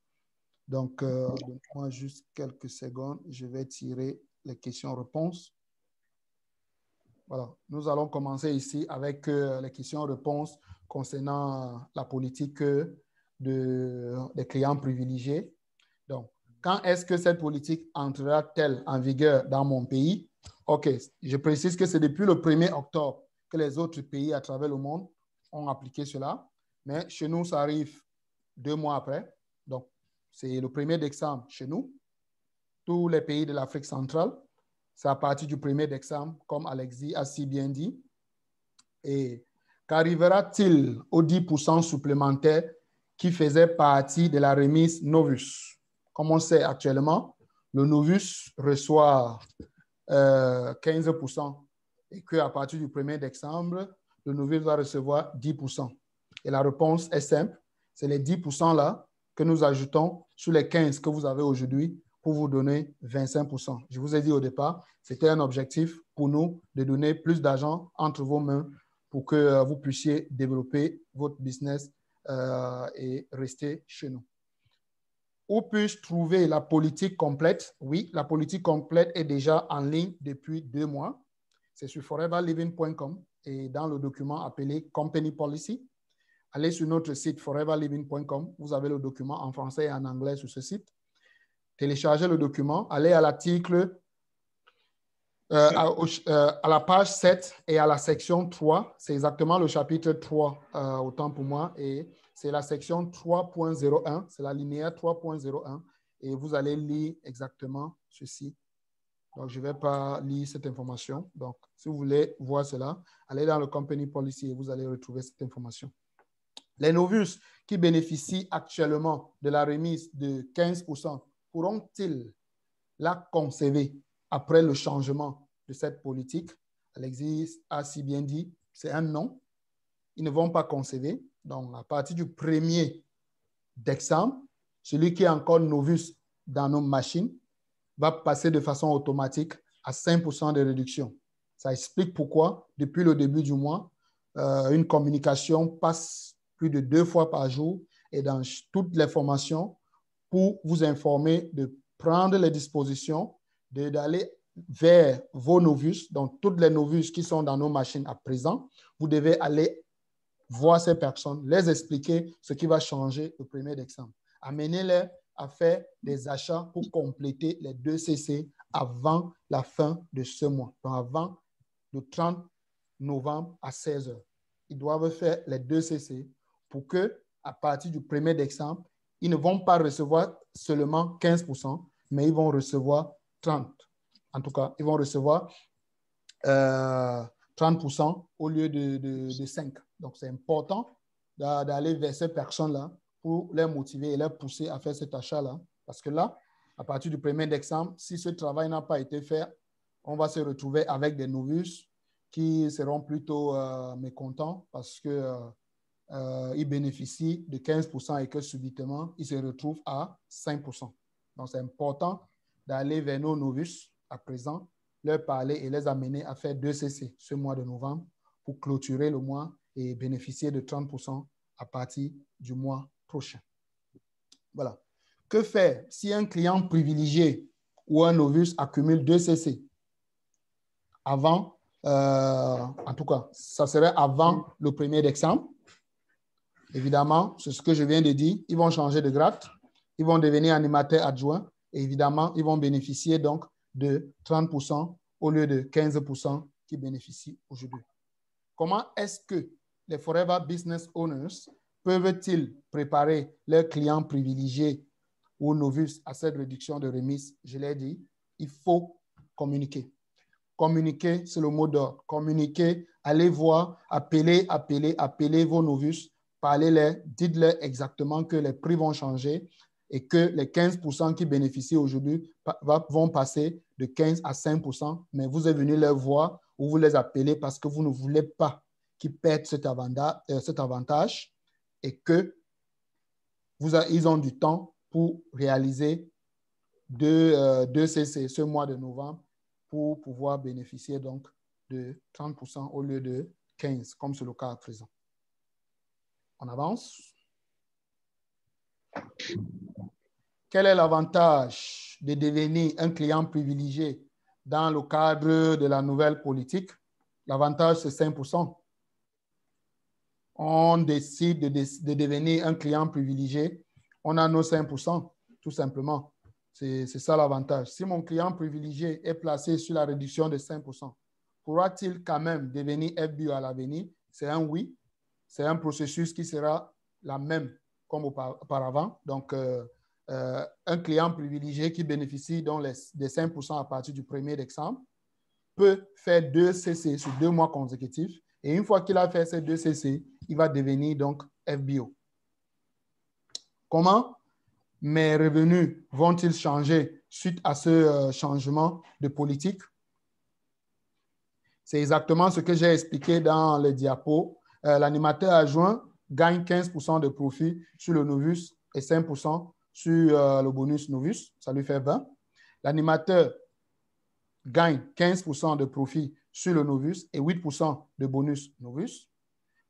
Donc, donne-moi juste quelques secondes. Je vais tirer les questions-réponses. Voilà. Nous allons commencer ici avec les questions-réponses concernant la politique des clients privilégiés. Donc, quand est-ce que cette politique entrera-t-elle en vigueur dans mon pays? OK. Je précise que c'est depuis le 1er octobre que les autres pays à travers le monde ont appliqué cela. Mais chez nous, ça arrive 2 mois après. Donc, c'est le 1er décembre chez nous. Tous les pays de l'Afrique centrale, c'est à partir du 1er décembre, comme Alexis a si bien dit. Et qu'arrivera-t-il aux 10% supplémentaires qui faisaient partie de la remise Novus? Comme on sait actuellement, le Novus reçoit 15% et qu'à partir du 1er décembre, le Novus va recevoir 10%. Et la réponse est simple, c'est les 10% là que nous ajoutons sur les 15 que vous avez aujourd'hui pour vous donner 25%. Je vous ai dit au départ, c'était un objectif pour nous de donner plus d'argent entre vos mains pour que vous puissiez développer votre business et rester chez nous. Où puis-je trouver la politique complète? Oui, la politique complète est déjà en ligne depuis 2 mois. C'est sur foreverliving.com et dans le document appelé Company Policy. Allez sur notre site foreverliving.com. Vous avez le document en français et en anglais sur ce site. Téléchargez le document. Allez à l'article, à la page 7 et à la section 3. C'est exactement le chapitre 3, autant pour moi. Et c'est la section 3.01. C'est la linéaire 3.01. Et vous allez lire exactement ceci. Donc, je ne vais pas lire cette information. Donc, si vous voulez voir cela, allez dans le Company Policy et vous allez retrouver cette information. Les Novus qui bénéficient actuellement de la remise de 15% pourront-ils la conserver après le changement de cette politique? Alexis a si bien dit, c'est un non. Ils ne vont pas conserver. Donc, à partir du 1er décembre, celui qui est encore Novus dans nos machines va passer de façon automatique à 5% de réduction. Ça explique pourquoi, depuis le début du mois, une communication passe plus de 2 fois par jour et dans toutes les formations pour vous informer de prendre les dispositions, d'aller vers vos Novus, donc toutes les Novus qui sont dans nos machines à présent. Vous devez aller voir ces personnes, les expliquer ce qui va changer le 1er décembre. Amenez-les à faire des achats pour compléter les 2 CC avant la fin de ce mois, donc avant le 30 novembre à 16 h. Ils doivent faire les 2 CC pour que, à partir du 1er décembre, ils ne vont pas recevoir seulement 15%, mais ils vont recevoir 30%. En tout cas, ils vont recevoir 30% au lieu de 5%. Donc, c'est important d'aller vers ces personnes-là pour les motiver et les pousser à faire cet achat-là. Parce que là, à partir du 1er décembre, si ce travail n'a pas été fait, on va se retrouver avec des Novus qui seront plutôt mécontents parce qu'ils bénéficient de 15% et que subitement, ils se retrouvent à 5%. Donc, c'est important d'aller vers nos Novus à présent leur parler et les amener à faire 2 CC ce mois de novembre pour clôturer le mois et bénéficier de 30% à partir du mois prochain. Voilà. Que faire si un client privilégié ou un novice accumule 2 CC avant, en tout cas, ça serait avant le 1er décembre. Évidemment, c'est ce que je viens de dire. Ils vont changer de grade, ils vont devenir animateurs adjoints et évidemment, ils vont bénéficier donc de 30% au lieu de 15% qui bénéficient aujourd'hui. Comment est-ce que les Forever Business Owners peuvent-ils préparer leurs clients privilégiés ou novices à cette réduction de remise? Je l'ai dit, il faut communiquer. Communiquer, c'est le mot d'ordre. Communiquer, allez voir, appelez vos novices, parlez-les, dites-leur exactement que les prix vont changer et que les 15% qui bénéficient aujourd'hui vont passer de 15 à 5%, mais vous êtes venu les voir ou vous les appelez parce que vous ne voulez pas qu'ils perdent cet avantage et qu'ils ont du temps pour réaliser 2 CC ce mois de novembre pour pouvoir bénéficier donc de 30% au lieu de 15%, comme c'est le cas à présent. On avance. Quel est l'avantage de devenir un client privilégié dans le cadre de la nouvelle politique? L'avantage, c'est 5%. On décide de devenir un client privilégié, on a nos 5%, tout simplement. C'est ça l'avantage. Si mon client privilégié est placé sur la réduction de 5%, pourra-t-il quand même devenir FBO à l'avenir? C'est un oui. C'est un processus qui sera la même comme auparavant. Donc, un client privilégié qui bénéficie donc des 5% à partir du 1er décembre peut faire 2 CC sur 2 mois consécutifs. Et une fois qu'il a fait ces 2 CC, il va devenir donc FBO. Comment mes revenus vont-ils changer suite à ce changement de politique? C'est exactement ce que j'ai expliqué dans le diapo. L'animateur adjoint gagne 15% de profit sur le novice et 5% sur le bonus novice. Ça lui fait 20. L'animateur gagne 15% de profit sur le novice et 8% de bonus novice.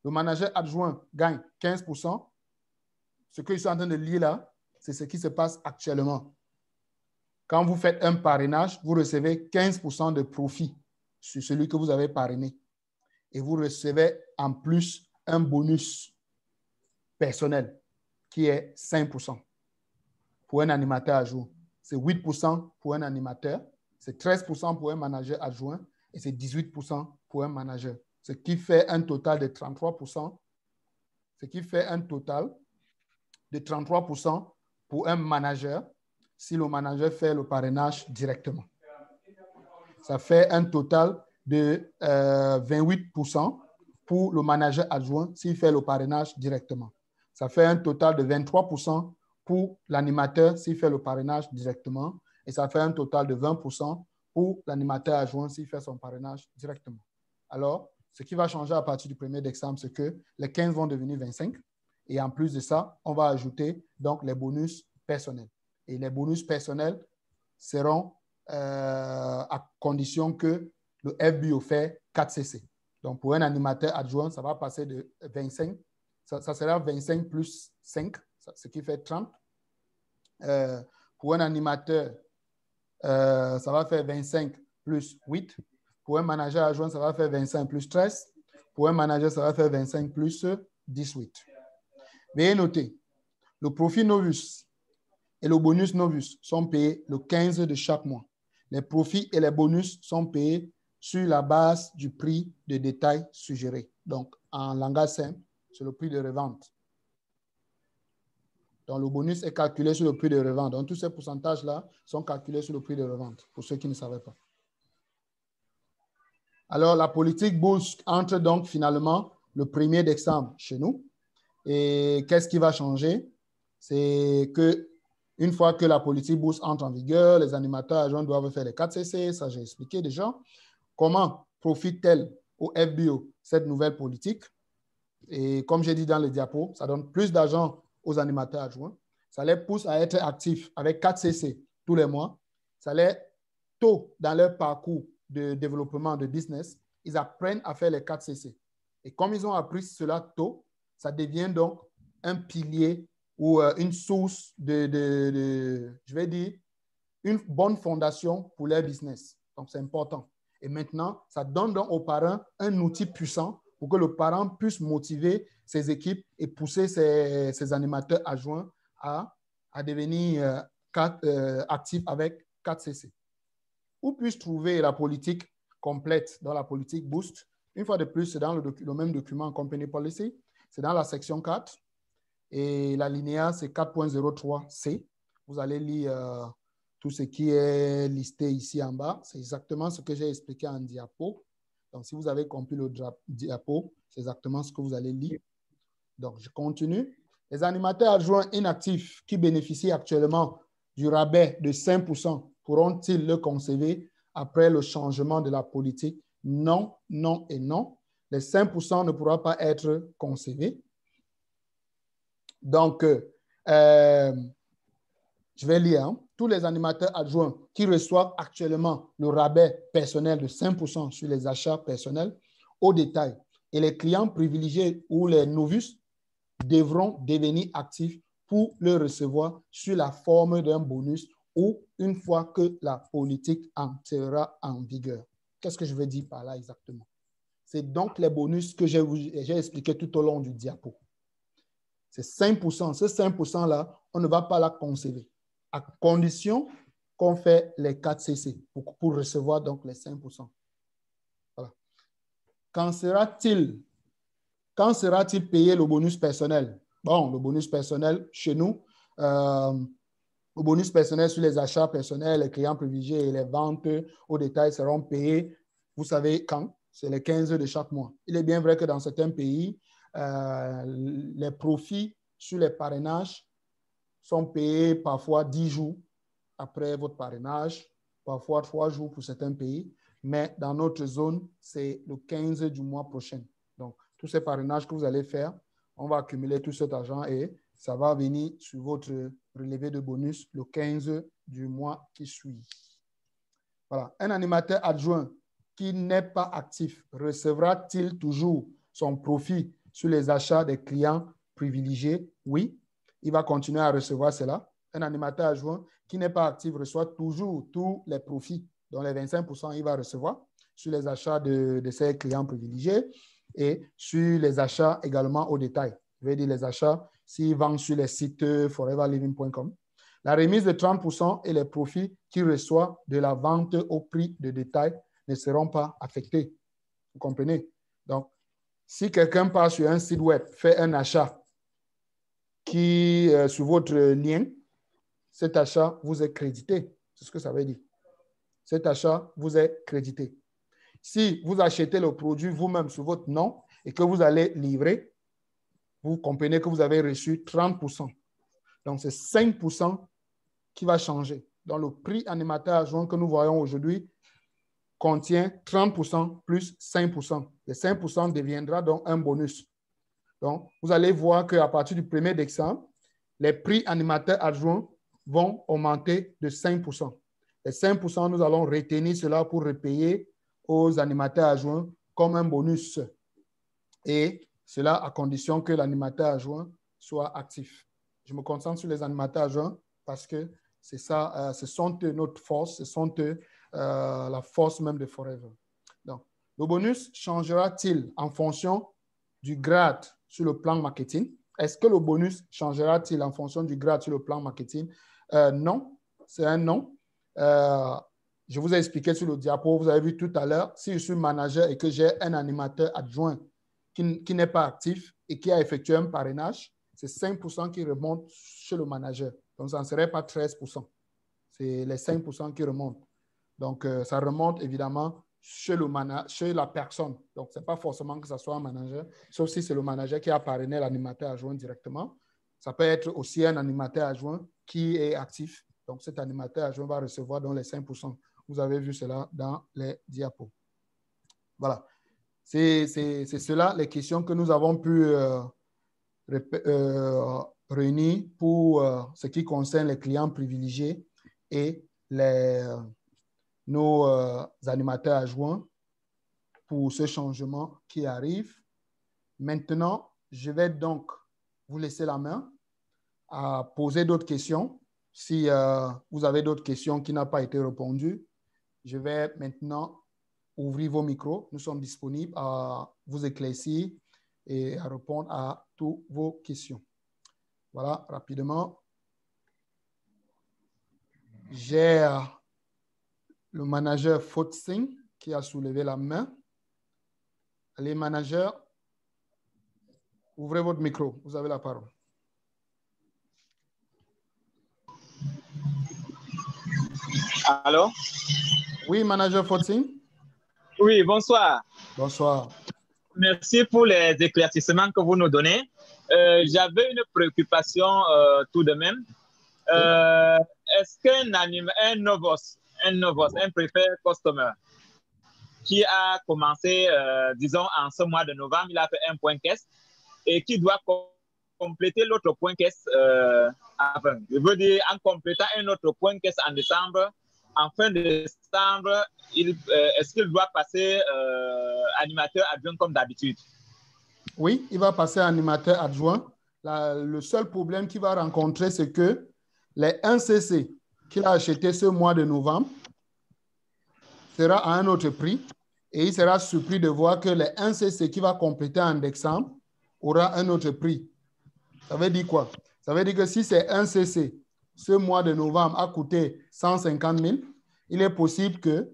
Le manager adjoint gagne 15%. Ce que je suis en train de lire là, c'est ce qui se passe actuellement. Quand vous faites un parrainage, vous recevez 15% de profit sur celui que vous avez parrainé. Et vous recevez en plus un bonus personnel qui est 5% pour un animateur adjoint. C'est 8% pour un animateur, c'est 13% pour un manager adjoint et c'est 18% pour un manager. Ce qui fait un total de 33%. Ce qui fait un total de 33% pour un manager si le manager fait le parrainage directement. Ça fait un total de 28% pour le manager adjoint s'il fait le parrainage directement. Ça fait un total de 23% pour l'animateur s'il fait le parrainage directement. Et ça fait un total de 20% pour l'animateur adjoint s'il fait son parrainage directement. Alors, ce qui va changer à partir du 1er décembre, c'est que les 15 vont devenir 25. Et en plus de ça, on va ajouter donc les bonus personnels. Et les bonus personnels seront à condition que le FBO fait 4 CC. Donc, pour un animateur adjoint, ça va passer de 25. Ça sera 25 plus 5, ce qui fait 30. Pour un animateur, ça va faire 25 plus 8. Pour un manager adjoint, ça va faire 25 plus 13. Pour un manager, ça va faire 25 plus 18. Veuillez noter, le profit novus et le bonus novus sont payés le 15 de chaque mois. Les profits et les bonus sont payés sur la base du prix de détail suggéré. Donc, en langage simple, c'est le prix de revente. Donc, le bonus est calculé sur le prix de revente. Donc, tous ces pourcentages-là sont calculés sur le prix de revente, pour ceux qui ne savaient pas. Alors, la politique bourse entre donc finalement le 1er décembre chez nous. Et qu'est-ce qui va changer? C'est que une fois que la politique bourse entre en vigueur, les animateurs adjoints doivent faire les 4 CC, ça j'ai expliqué déjà. Comment profite-t-elle au FBO cette nouvelle politique? Et comme j'ai dit dans le diapo, ça donne plus d'argent aux animateurs adjoints. Ça les pousse à être actifs avec 4 CC tous les mois. Ça les tôt dans leur parcours de développement de business, ils apprennent à faire les 4 CC. Et comme ils ont appris cela tôt, ça devient donc un pilier ou une source je vais dire, une bonne fondation pour leur business. Donc, c'est important. Et maintenant, ça donne donc aux parents un outil puissant pour que le parent puisse motiver ses équipes et pousser ses animateurs adjoints à devenir actifs avec 4CC. Où puis-je trouver la politique complète dans la politique Boost? Une fois de plus, c'est dans le même document Company Policy. C'est dans la section 4. Et l'alinéa, c'est 4.03C. Vous allez lire tout ce qui est listé ici en bas. C'est exactement ce que j'ai expliqué en diapo. Donc, si vous avez compris le diapo, c'est exactement ce que vous allez lire. Donc, je continue. Les animateurs adjoints inactifs qui bénéficient actuellement du rabais de 5% pourront-ils le conserver après le changement de la politique? Non, non et non. Les 5% ne pourront pas être conservés. Donc, je vais lire. Hein. Tous les animateurs adjoints qui reçoivent actuellement le rabais personnel de 5% sur les achats personnels au détail et les clients privilégiés ou les novices devront devenir actifs pour le recevoir sous la forme d'un bonus ou une fois que la politique entrera en vigueur. Qu'est-ce que je veux dire par là exactement? C'est donc les bonus que j'ai expliqué tout au long du diapo. C'est 5%. Ce 5%-là, on ne va pas la conserver, à condition qu'on fait les 4 CC pour recevoir donc les 5%. Voilà. Quand sera-t-il payé le bonus personnel? Bon, le bonus personnel, chez nous, le bonus personnel sur les achats personnels, les clients privilégiés et les ventes au détail seront payés, vous savez quand? C'est les 15 de chaque mois. Il est bien vrai que dans certains pays, les profits sur les parrainages sont payés parfois 10 jours après votre parrainage, parfois 3 jours pour certains pays, mais dans notre zone, c'est le 15 du mois prochain. Donc, tous ces parrainages que vous allez faire, on va accumuler tout cet argent et ça va venir sur votre relevé de bonus le 15 du mois qui suit. Voilà. Un animateur adjoint qui n'est pas actif recevra-t-il toujours son profit sur les achats des clients privilégiés? Oui, il va continuer à recevoir cela. Un animateur adjoint qui n'est pas actif reçoit toujours tous les profits, dont les 25%, il va recevoir sur les achats de ses clients privilégiés et sur les achats également au détail. Je vais dire les achats s'il vend sur les sites foreverliving.com. La remise de 30% et les profits qu'il reçoit de la vente au prix de détail ne seront pas affectés. Vous comprenez? Donc, si quelqu'un part sur un site web, fait un achat qui, sur votre lien, cet achat vous est crédité. C'est ce que ça veut dire. Cet achat vous est crédité. Si vous achetez le produit vous-même sur votre nom et que vous allez livrer, vous comprenez que vous avez reçu 30%. Donc, c'est 5% qui va changer. Donc, le prix animateur adjoint que nous voyons aujourd'hui contient 30% plus 5%. Les 5% deviendra donc un bonus. Donc, vous allez voir qu'à partir du 1er décembre, les prix animateurs adjoints vont augmenter de 5%. Les 5%, nous allons retenir cela pour repayer aux animateurs adjoints comme un bonus. Et cela à condition que l'animateur adjoint soit actif. Je me concentre sur les animateurs adjoints parce que c'est ça, ce sont notre force, ce sont la force même de Forever. Donc, le bonus changera-t-il en fonction du grade sur le plan marketing? Est-ce que le bonus changera-t-il en fonction du grade sur le plan marketing? Non, c'est un non. Je vous ai expliqué sur le diapo, vous avez vu tout à l'heure, si je suis manager et que j'ai un animateur adjoint qui n'est pas actif et qui a effectué un parrainage, c'est 5% qui remonte chez le manager. Donc, ça ne serait pas 13%. C'est les 5% qui remontent. Donc, ça remonte évidemment chez la personne. Donc, ce n'est pas forcément que ce soit un manager, sauf si c'est le manager qui a parrainé l'animateur adjoint directement. Ça peut être aussi un animateur adjoint qui est actif. Donc, cet animateur adjoint va recevoir donc les 5%. Vous avez vu cela dans les diapos. Voilà. C'est cela les questions que nous avons pu réunir pour ce qui concerne les clients privilégiés et nos animateurs adjoints pour ce changement qui arrive. Maintenant, je vais donc vous laisser la main à poser d'autres questions. Si vous avez d'autres questions qui n'ont pas été répondues, je vais maintenant ouvrir vos micros. Nous sommes disponibles à vous éclaircir et à répondre à toutes vos questions. Voilà, rapidement. J'ai le manager Fotsing qui a soulevé la main. Les managers, ouvrez votre micro. Vous avez la parole. Allô? Oui, manager Fotsing. Oui, bonsoir. Bonsoir. Merci pour les éclaircissements que vous nous donnez. J'avais une préoccupation tout de même. Est-ce qu'un novice, un preferred customer qui a commencé, disons, en ce mois de novembre, il a fait un point caisse et qui doit compléter l'autre point caisse, enfin, je veux dire, en complétant un autre point caisse en décembre, en fin de décembre, est-ce qu'il doit passer animateur adjoint comme d'habitude? Oui, il va passer animateur adjoint. Le seul problème qu'il va rencontrer, c'est que les 1CC qu'il a acheté ce mois de novembre sera à un autre prix et il sera surpris de voir que les 1CC qu'il va compléter en décembre aura un autre prix. Ça veut dire quoi? Ça veut dire que si c'est 1CC, ce mois de novembre a coûté 150 000, il est possible que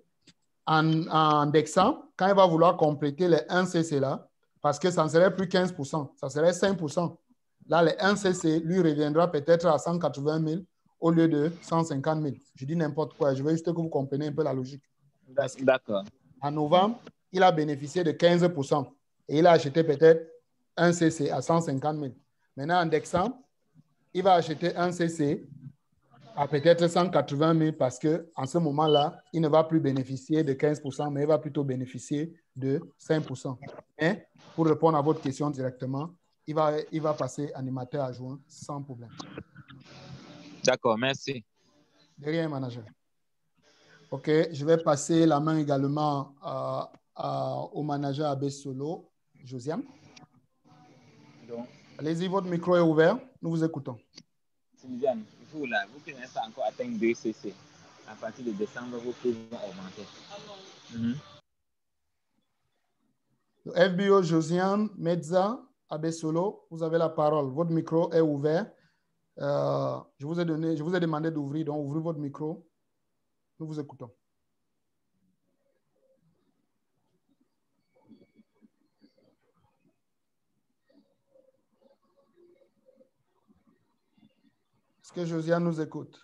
en décembre, quand il va vouloir compléter les 1CC là, parce que ça ne serait plus 15%, ça serait 5%. Là, les 1CC lui reviendra peut-être à 180 000 au lieu de 150 000. Je dis n'importe quoi, je veux juste que vous compreniez un peu la logique. D'accord. En novembre, il a bénéficié de 15% et il a acheté peut-être un CC à 150 000. Maintenant, en décembre, il va acheter un CC à peut-être 180 000 parce qu'en ce moment-là, il ne va plus bénéficier de 15%, mais il va plutôt bénéficier de 5%. Mais pour répondre à votre question directement, il va passer animateur adjoint sans problème. D'accord, merci. De rien, manager. OK, je vais passer la main également au manager AB Solo, Josiane. Allez-y, votre micro est ouvert. Nous vous écoutons. Sylviane, vous qui n'avez pas encore atteint 2 CC, à partir de décembre, vos prix vont augmenter. FBO, Josiane, Mezza, AB Solo, vous avez la parole. Votre micro est ouvert. Je vous ai demandé d'ouvrir, donc ouvrez votre micro. Nous vous écoutons. Est-ce que Josiane nous écoute?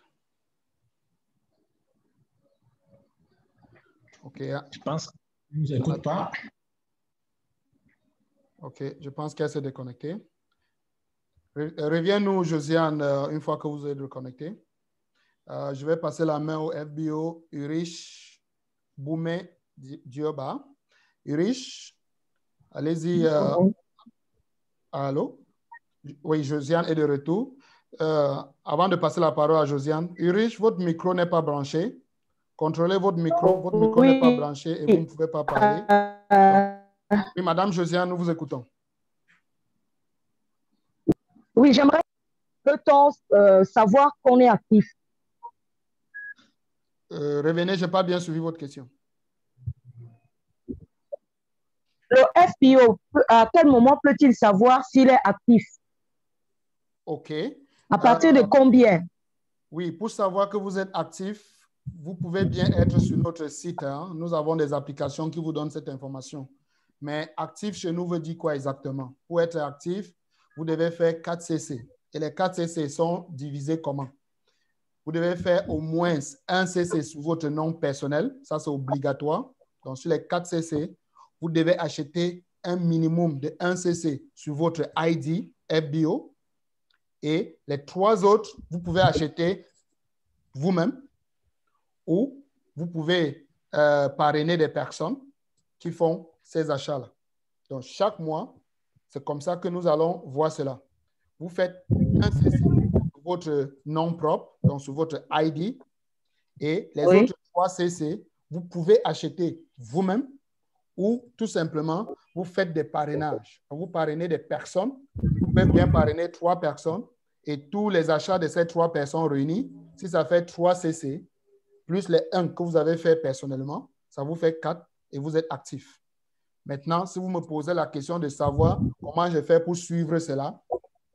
OK. Je pense qu'elle ne nous écoute pas. OK, je pense qu'elle s'est déconnectée. Reviens-nous, Josiane, une fois que vous êtes reconnecté. Je vais passer la main au FBO Urich Boumé Dioba. Urich, allez-y. Allô? Oui, Josiane est de retour. Avant de passer la parole à Josiane, Urich, votre micro n'est pas branché. Contrôlez votre micro n'est pas branché et vous ne pouvez pas parler. Oui, Madame Josiane, nous vous écoutons. Oui, j'aimerais savoir qu'on est actif. Revenez, je n'ai pas bien suivi votre question. Le FBO, à quel moment peut-il savoir s'il est actif? OK. À partir de combien? Oui, pour savoir que vous êtes actif, vous pouvez bien être sur notre site. Hein. Nous avons des applications qui vous donnent cette information. Mais actif chez nous veut dire quoi exactement? Pour être actif, vous devez faire 4 CC. Et les 4 CC sont divisés comment? Vous devez faire au moins un CC sur votre nom personnel. Ça, c'est obligatoire. Donc, sur les 4 CC, vous devez acheter un minimum de 1 CC sur votre ID FBO. Et les 3 autres, vous pouvez acheter vous-même ou vous pouvez parrainer des personnes qui font ces achats-là. Donc, chaque mois, c'est comme ça que nous allons voir cela. Vous faites un CC sur votre nom propre, donc sur votre ID, et les autres 3 CC, vous pouvez acheter vous-même ou tout simplement, vous faites des parrainages. Vous parrainez des personnes. Vous pouvez bien parrainer 3 personnes et tous les achats de ces 3 personnes réunis, si ça fait 3 CC, plus les 1 que vous avez fait personnellement, ça vous fait 4 et vous êtes actif. Maintenant, si vous me posez la question de savoir comment je fais pour suivre cela,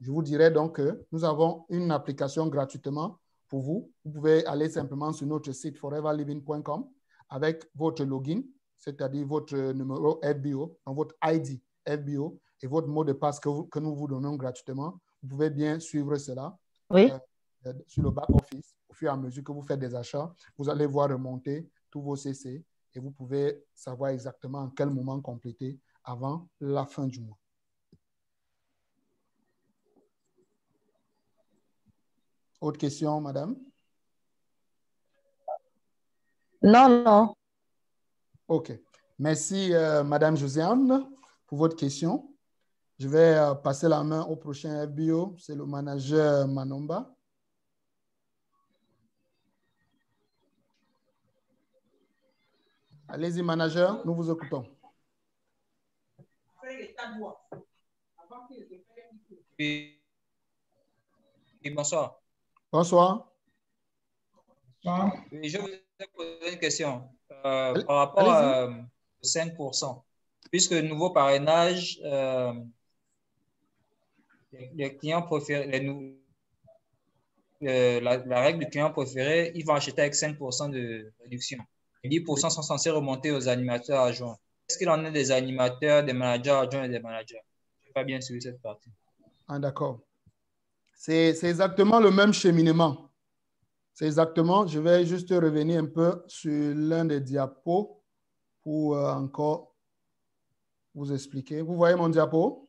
je vous dirais donc que nous avons une application gratuitement pour vous. Vous pouvez aller simplement sur notre site foreverliving.com avec votre login, c'est-à-dire votre numéro FBO, donc votre ID FBO et votre mot de passe que nous vous donnons gratuitement. Vous pouvez bien suivre cela sur le back-office. Au fur et à mesure que vous faites des achats, vous allez voir remonter tous vos CC et vous pouvez savoir exactement à quel moment compléter avant la fin du mois. Autre question, madame? Non, non. OK. Merci, madame Josiane, pour votre question. Je vais passer la main au prochain FBO. C'est le manager Manomba. Allez-y, manager, nous vous écoutons. Oui, bonsoir. Bonsoir. Oui, je vous ai posé une question par rapport au 5%. Puisque le nouveau parrainage, les clients préférés, la règle du client préféré, ils vont acheter avec 5% de réduction. Les 10% sont censés remonter aux animateurs adjoints. Est-ce qu'il en est des animateurs, des managers adjoints et des managers? Je n'ai pas bien suivi cette partie. Ah, d'accord. C'est exactement le même cheminement. C'est exactement, je vais juste revenir un peu sur l'un des diapos pour encore vous expliquer. Vous voyez mon diapo?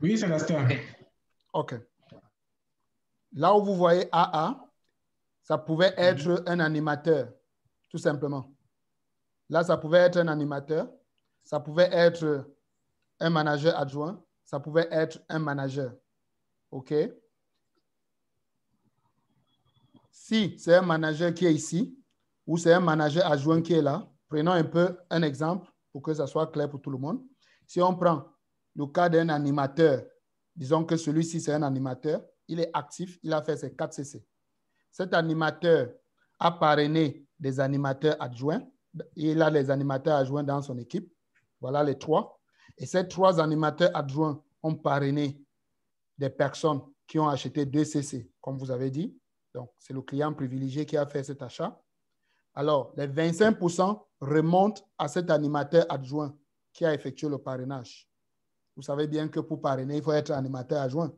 Oui, Célestin. OK. Là où vous voyez AA, ça pouvait être un animateur, tout simplement. Là, ça pouvait être un animateur, ça pouvait être un manager adjoint, ça pouvait être un manager. OK? Si c'est un manager qui est ici, ou c'est un manager adjoint qui est là, prenons un peu un exemple pour que ça soit clair pour tout le monde. Si on prend le cas d'un animateur, disons que celui-ci c'est un animateur, il est actif, il a fait ses 4 CC. Cet animateur a parrainé des animateurs adjoints. Il a les animateurs adjoints dans son équipe. Voilà les 3. Et ces 3 animateurs adjoints ont parrainé des personnes qui ont acheté 2 CC, comme vous avez dit. Donc, c'est le client privilégié qui a fait cet achat. Alors, les 25% remontent à cet animateur adjoint qui a effectué le parrainage. Vous savez bien que pour parrainer, il faut être animateur adjoint.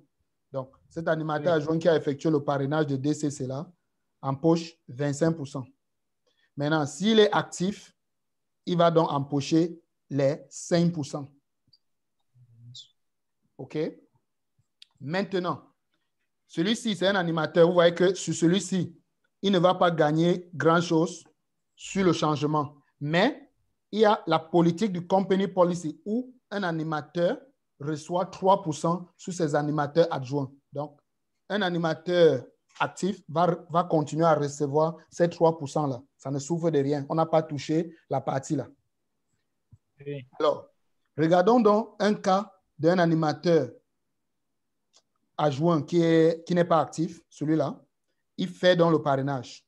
Donc, cet animateur adjoint qui a effectué le parrainage de DCC là empoche 25%. Maintenant, s'il est actif, il va donc empocher les 5%. OK? Maintenant, celui-ci, c'est un animateur. Vous voyez que sur celui-ci, il ne va pas gagner grand-chose sur le changement. Mais il y a la politique du company policy où un animateur reçoit 3% sur ses animateurs adjoints. Donc, un animateur actif va continuer à recevoir ces 3%-là. Ça ne souffre de rien. On n'a pas touché la partie-là. Oui. Alors, regardons donc un cas d'un animateur adjoint qui n'est pas actif, celui-là. Il fait donc le parrainage.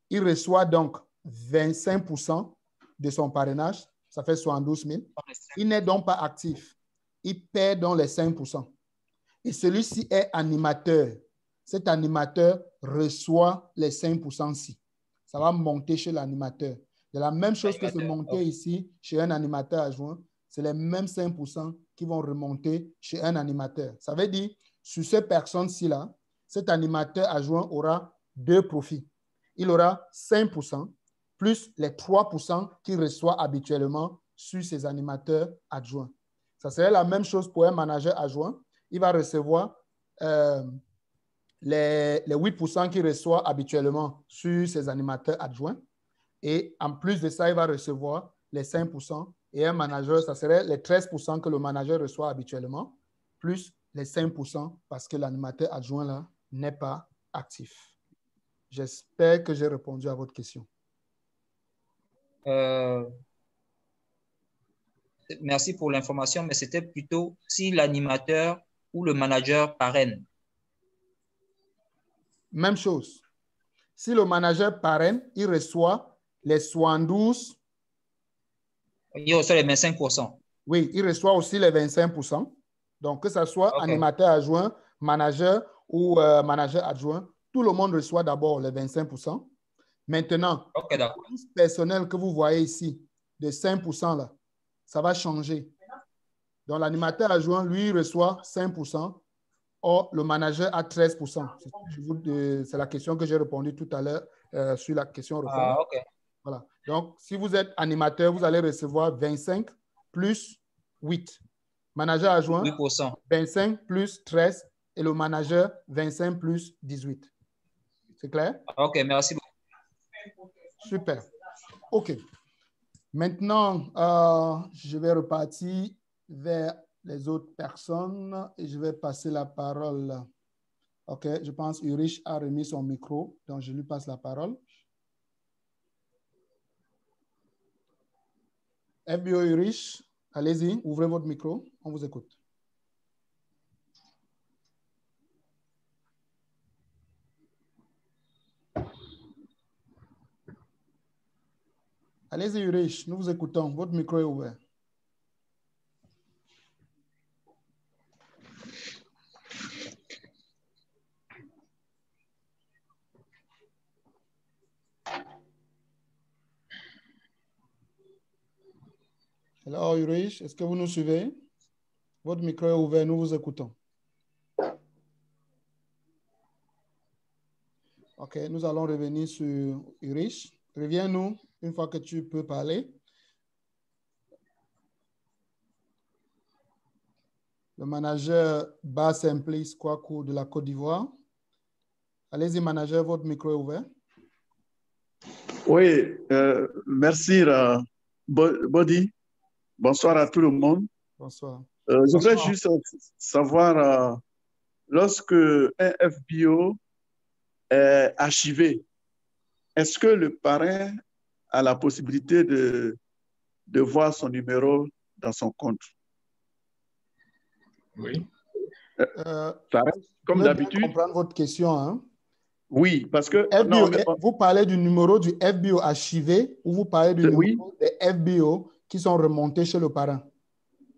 Il reçoit donc 25% de son parrainage. Ça fait 72 000. Il n'est donc pas actif. Il perd donc les 5%. Et celui-ci est animateur. Cet animateur reçoit les 5%-ci. Ça va monter chez l'animateur. C'est la même chose que c'est monté ici chez un animateur adjoint. C'est les mêmes 5% qui vont remonter chez un animateur. Ça veut dire, sur ces personnes-ci-là, cet animateur adjoint aura 2 profits. Il aura 5% plus les 3% qu'il reçoit habituellement sur ses animateurs adjoints. Ça serait la même chose pour un manager adjoint. Il va recevoir les 8% qu'il reçoit habituellement sur ses animateurs adjoints. Et en plus de ça, il va recevoir les 5%. Et un manager, ça serait les 13% que le manager reçoit habituellement, plus les 5% parce que l'animateur adjoint là n'est pas actif. J'espère que j'ai répondu à votre question. Merci pour l'information, mais c'était plutôt si l'animateur ou le manager parraine. Même chose. Si le manager parraine, il reçoit les 72. Il reçoit les 25%. Oui, il reçoit aussi les 25%. Donc, que ce soit animateur adjoint, manager ou manager adjoint, tout le monde reçoit d'abord les 25%. Maintenant, le bonus personnel que vous voyez ici, de 5% là, ça va changer. Donc, l'animateur adjoint, lui, reçoit 5%. Or, le manager a 13%. C'est la question que j'ai répondu tout à l'heure sur la question réponse. Voilà. Donc, si vous êtes animateur, vous allez recevoir 25 plus 8. Manager adjoint, 8%. 25 plus 13 et le manager, 25 plus 18. C'est clair? OK, merci beaucoup. Super. OK. Maintenant, je vais repartir vers les autres personnes et je vais passer la parole. OK, je pense que Ulrich a remis son micro, donc je lui passe la parole. FBO Ulrich, allez-y, ouvrez votre micro, on vous écoute. Allez-y Ulrich, nous vous écoutons, votre micro est ouvert. Alors Ulrich, est-ce que vous nous suivez? Votre micro est ouvert, nous vous écoutons. OK, nous allons revenir sur Ulrich. Reviens-nous une fois que tu peux parler. Le manager Bas Simplice Kwaku de la Côte d'Ivoire. Allez-y, manager, votre micro est ouvert. Oui, merci, Body. Bonsoir à tout le monde. Bonsoir. Je voudrais juste savoir, lorsque un FBO est archivé, est-ce que le parrain a la possibilité de voir son numéro dans son compte? Oui. Ça reste comme d'habitude. Je comprendre votre question. Hein? Oui, parce que... FBO, vous parlez du numéro du FBO archivé ou vous parlez du numéro des FBO qui sont remontés chez le parrain?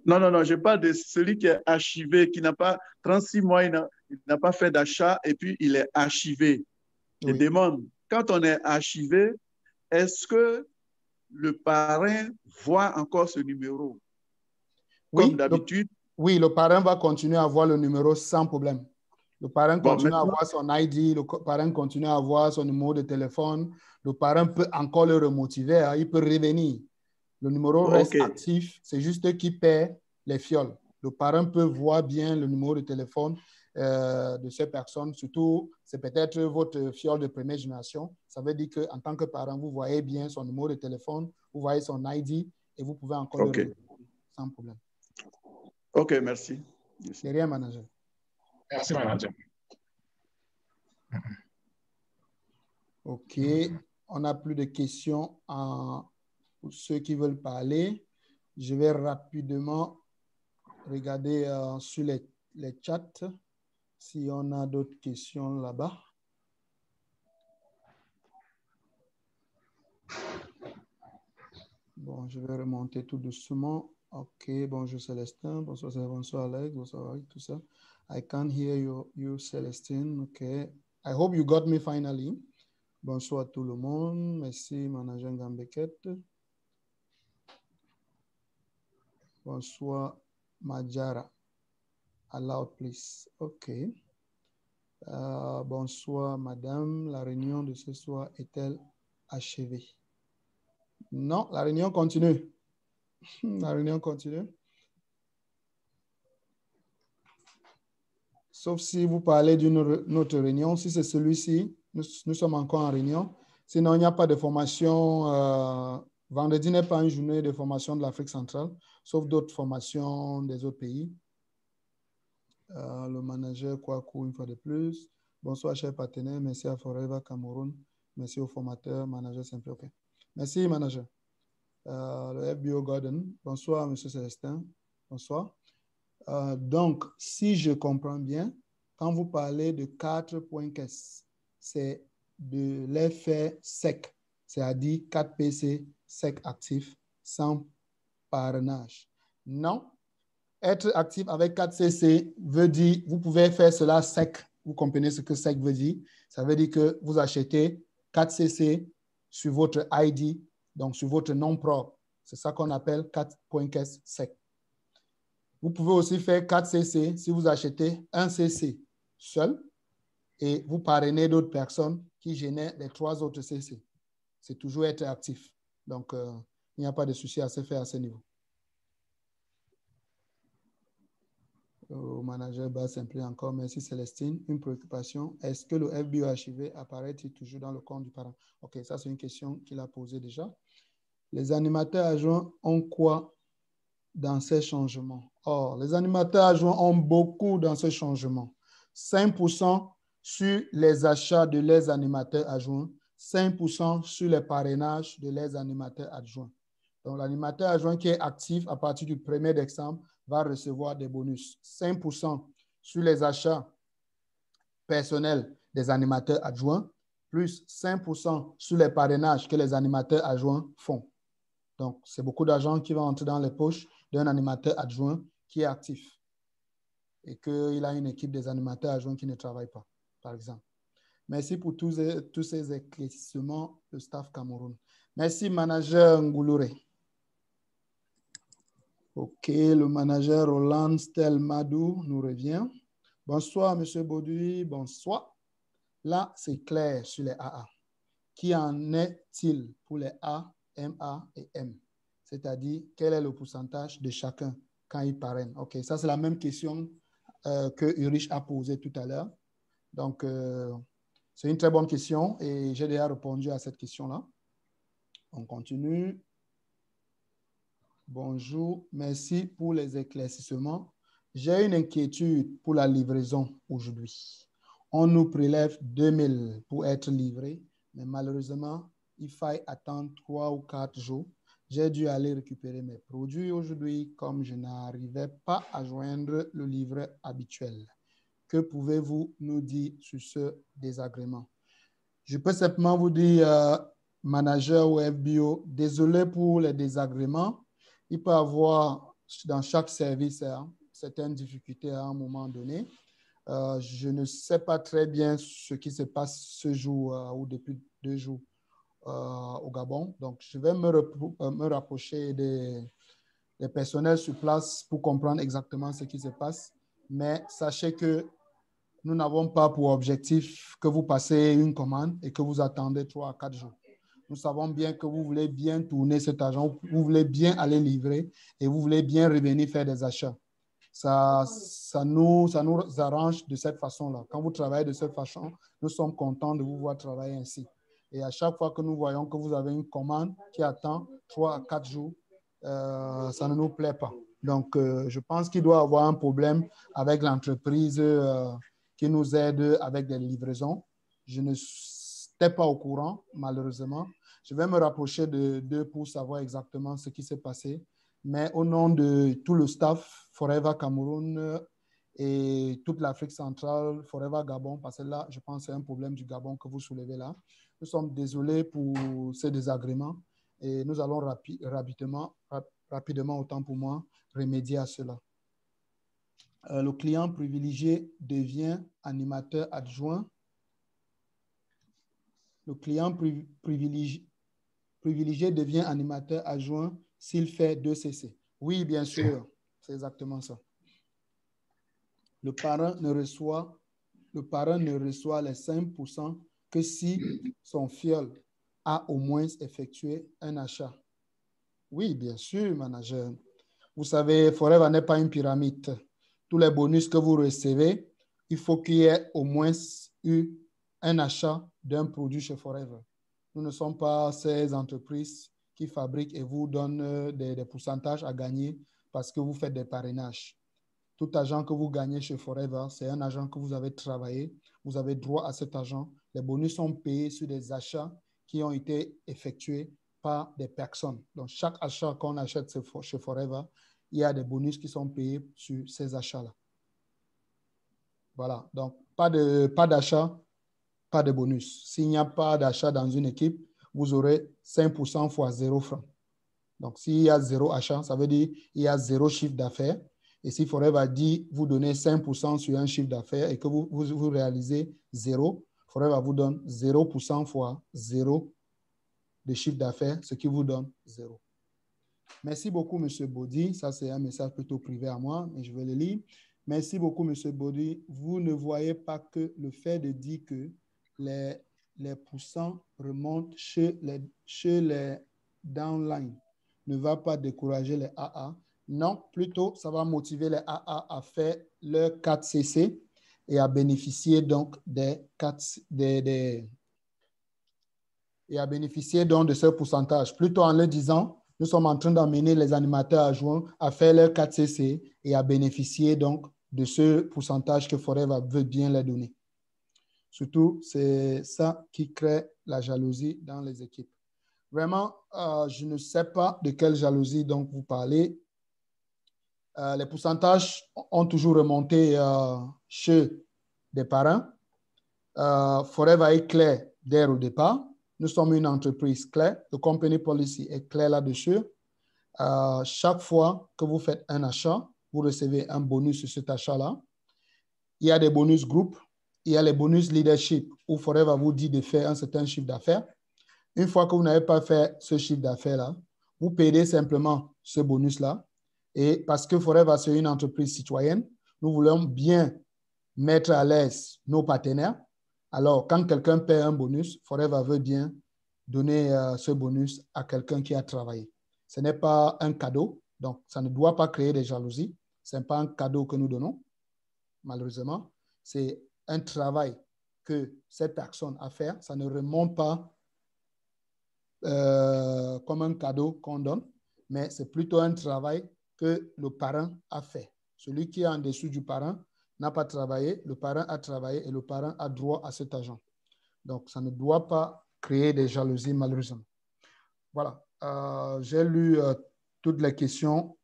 Non, non, non, je parle de celui qui est archivé, qui n'a pas 36 mois, il n'a pas fait d'achat et puis il est archivé. Je demande, quand on est archivé, est-ce que le parrain voit encore ce numéro? Comme d'habitude? Oui, le parrain va continuer à voir le numéro sans problème. Le parrain continue à avoir son ID, le parrain continue à avoir son numéro de téléphone. Le parrain peut encore le remotiver, hein, il peut revenir. Le numéro reste actif, c'est juste qu'il perd les fioles. Le parrain peut voir bien le numéro de téléphone de ces personnes. Surtout, c'est peut-être votre fiole de première génération. Ça veut dire qu'en tant que parent, vous voyez bien son numéro de téléphone, vous voyez son ID et vous pouvez encore le remotiver sans problème. OK, merci. C'est rien, manager. Merci, manager. OK. On n'a plus de questions pour ceux qui veulent parler. Je vais rapidement regarder sur les chats si on a d'autres questions là-bas. Bon, je vais remonter tout doucement. OK, bonjour Célestin, bonsoir Alex, bonsoir Alex, tout ça. I can't hear you Célestine. OK. I hope you got me finally. Bonsoir à tout le monde. Merci, manager Gambeket. Bonsoir, Majara. Allow, please. OK. Bonsoir, madame. La réunion de ce soir est-elle achevée? Non, la réunion continue. La réunion continue. Sauf si vous parlez d'une autre réunion. Si c'est celui-ci, nous sommes encore en réunion. Sinon, il n'y a pas de formation. Vendredi n'est pas une journée de formation de l'Afrique centrale, sauf d'autres formations des autres pays. Le manager Kwaku, une fois de plus. Bonsoir, chers partenaires. Merci à Forever Cameroun. Merci aux formateurs, manager simple. OK. Merci, manager. Le FBO Gordon. Bonsoir, monsieur Célestin. Bonsoir. Donc, si je comprends bien, quand vous parlez de 4 points caisse, c'est de l'effet sec, c'est-à-dire 4 PC sec actif sans parrainage. Non, être actif avec 4 CC veut dire, vous pouvez faire cela sec. Vous comprenez ce que sec veut dire? Ça veut dire que vous achetez 4 CC sur votre ID, donc sur votre nom propre. C'est ça qu'on appelle 4 points caisse sec. Vous pouvez aussi faire 4 CC si vous achetez un CC seul et vous parrainez d'autres personnes qui génèrent les 3 autres CC. C'est toujours être actif. Donc, il n'y a pas de souci à se faire à ce niveau. Au manager bas simplement encore, merci Célestine. Une préoccupation, est-ce que le FBO archivé apparaît-il toujours dans le compte du parent? Ok, ça c'est une question qu'il a posée déjà. Les animateurs adjoints ont quoi dans ces changements? Or, les animateurs adjoints ont beaucoup dans ces changements. 5% sur les achats de les animateurs adjoints, 5% sur les parrainages de les animateurs adjoints. Donc, l'animateur adjoint qui est actif à partir du 1er décembre va recevoir des bonus. 5% sur les achats personnels des animateurs adjoints, plus 5% sur les parrainages que les animateurs adjoints font. Donc, c'est beaucoup d'argent qui va entrer dans les poches d'un animateur adjoint qui est actif et qu'il a une équipe des animateurs adjoints qui ne travaillent pas, par exemple. Merci pour tous ces éclaircissements, le staff Cameroun. Merci, manager Ngoulouré. OK, le manager Roland Stelmadou nous revient. Bonsoir, monsieur Bauduit. Bonsoir. Là, c'est clair sur les AA. Qui en est-il pour les A, MA et M? C'est-à-dire, quel est le pourcentage de chacun quand il parraine? OK, ça, c'est la même question que Ulrich a posée tout à l'heure. Donc, c'est une très bonne question et j'ai déjà répondu à cette question-là. On continue. Bonjour, merci pour les éclaircissements. J'ai une inquiétude pour la livraison aujourd'hui. On nous prélève 2000 pour être livré, mais malheureusement, il faille attendre 3 ou 4 jours. J'ai dû aller récupérer mes produits aujourd'hui comme je n'arrivais pas à joindre le livreur habituel. Que pouvez-vous nous dire sur ce désagrément? Je peux simplement vous dire, manager ou FBO, désolé pour les désagréments. Il peut y avoir dans chaque service certaines difficultés à un moment donné. Je ne sais pas très bien ce qui se passe ce jour ou depuis 2 jours au Gabon. Donc, je vais me rapprocher des personnels sur place pour comprendre exactement ce qui se passe. Mais sachez que nous n'avons pas pour objectif que vous passez une commande et que vous attendez 3 à 4 jours. Nous savons bien que vous voulez bien tourner cet argent, vous voulez bien aller livrer et vous voulez bien revenir faire des achats. Ça nous arrange de cette façon-là. Quand vous travaillez de cette façon, nous sommes contents de vous voir travailler ainsi. Et à chaque fois que nous voyons que vous avez une commande qui attend 3 à 4 jours, ça ne nous plaît pas. Donc, je pense qu'il doit y avoir un problème avec l'entreprise qui nous aide avec des livraisons. Je n'étais pas au courant, malheureusement. Je vais me rapprocher d'eux pour savoir exactement ce qui s'est passé. Mais au nom de tout le staff Forever Cameroun et toute l'Afrique centrale, Forever Gabon, parce que là, je pense que c'est un problème du Gabon que vous soulevez là. Nous sommes désolés pour ces désagréments et nous allons rapidement, autant pour moi, remédier à cela. Le client privilégié devient animateur adjoint. Le client privilégié devient animateur adjoint s'il fait 2 CC. Oui, bien sûr, c'est exactement ça. Le parrain ne reçoit les 5% que si son fiole a au moins effectué un achat. Oui, bien sûr, manager. Vous savez, Forever n'est pas une pyramide. Tous les bonus que vous recevez, il faut qu'il y ait au moins eu un achat d'un produit chez Forever. Nous ne sommes pas ces entreprises qui fabriquent et vous donnent des pourcentages à gagner parce que vous faites des parrainages. Tout agent que vous gagnez chez Forever, c'est un agent que vous avez travaillé. Vous avez droit à cet argent. Les bonus sont payés sur des achats qui ont été effectués par des personnes. Donc, chaque achat qu'on achète chez Forever, il y a des bonus qui sont payés sur ces achats-là. Voilà. Donc, pas d'achat, pas de bonus. S'il n'y a pas d'achat dans une équipe, vous aurez 5% fois 0 francs. Donc, s'il y a 0 achat, ça veut dire qu'il y a 0 chiffre d'affaires. Et si Forever dit vous donnez 5% sur un chiffre d'affaires et que vous réalisez 0, Forever vous donne 0% fois 0 de chiffre d'affaires, ce qui vous donne 0. Merci beaucoup, M. Body. Ça, c'est un message plutôt privé à moi, mais je vais le lire. Merci beaucoup, M. Body. Vous ne voyez pas que le fait de dire que les pourcents remontent chez les downlines ne va pas décourager les AA. Non, plutôt, ça va motiver les AA à faire leur 4CC et à bénéficier donc de ce pourcentage. Plutôt en leur disant, nous sommes en train d'emmener les animateurs adjoints à faire leur 4CC et à bénéficier donc de ce pourcentage que Forever veut bien leur donner. Surtout, c'est ça qui crée la jalousie dans les équipes. Vraiment, je ne sais pas de quelle jalousie donc vous parlez. Les pourcentages ont toujours remonté chez des parents. Forever est clair dès le départ. Nous sommes une entreprise claire. Le company policy est clair là-dessus. Chaque fois que vous faites un achat, vous recevez un bonus sur cet achat-là. Il y a des bonus groupes. Il y a les bonus leadership où Forever vous dit de faire un certain chiffre d'affaires. Une fois que vous n'avez pas fait ce chiffre d'affaires-là, vous payez simplement ce bonus-là. Et parce que Forever, c'est une entreprise citoyenne, nous voulons bien mettre à l'aise nos partenaires. Alors, quand quelqu'un paie un bonus, Forever veut bien donner ce bonus à quelqu'un qui a travaillé. Ce n'est pas un cadeau, donc ça ne doit pas créer des jalousies. Ce n'est pas un cadeau que nous donnons, malheureusement. C'est un travail que cette personne a fait. Ça ne remonte pas comme un cadeau qu'on donne, mais c'est plutôt un travail que le parent a fait. Celui qui est en dessous du parent n'a pas travaillé, le parent a travaillé et le parent a droit à cet argent. Donc, ça ne doit pas créer des jalousies, malheureusement. Voilà. J'ai lu toutes les questions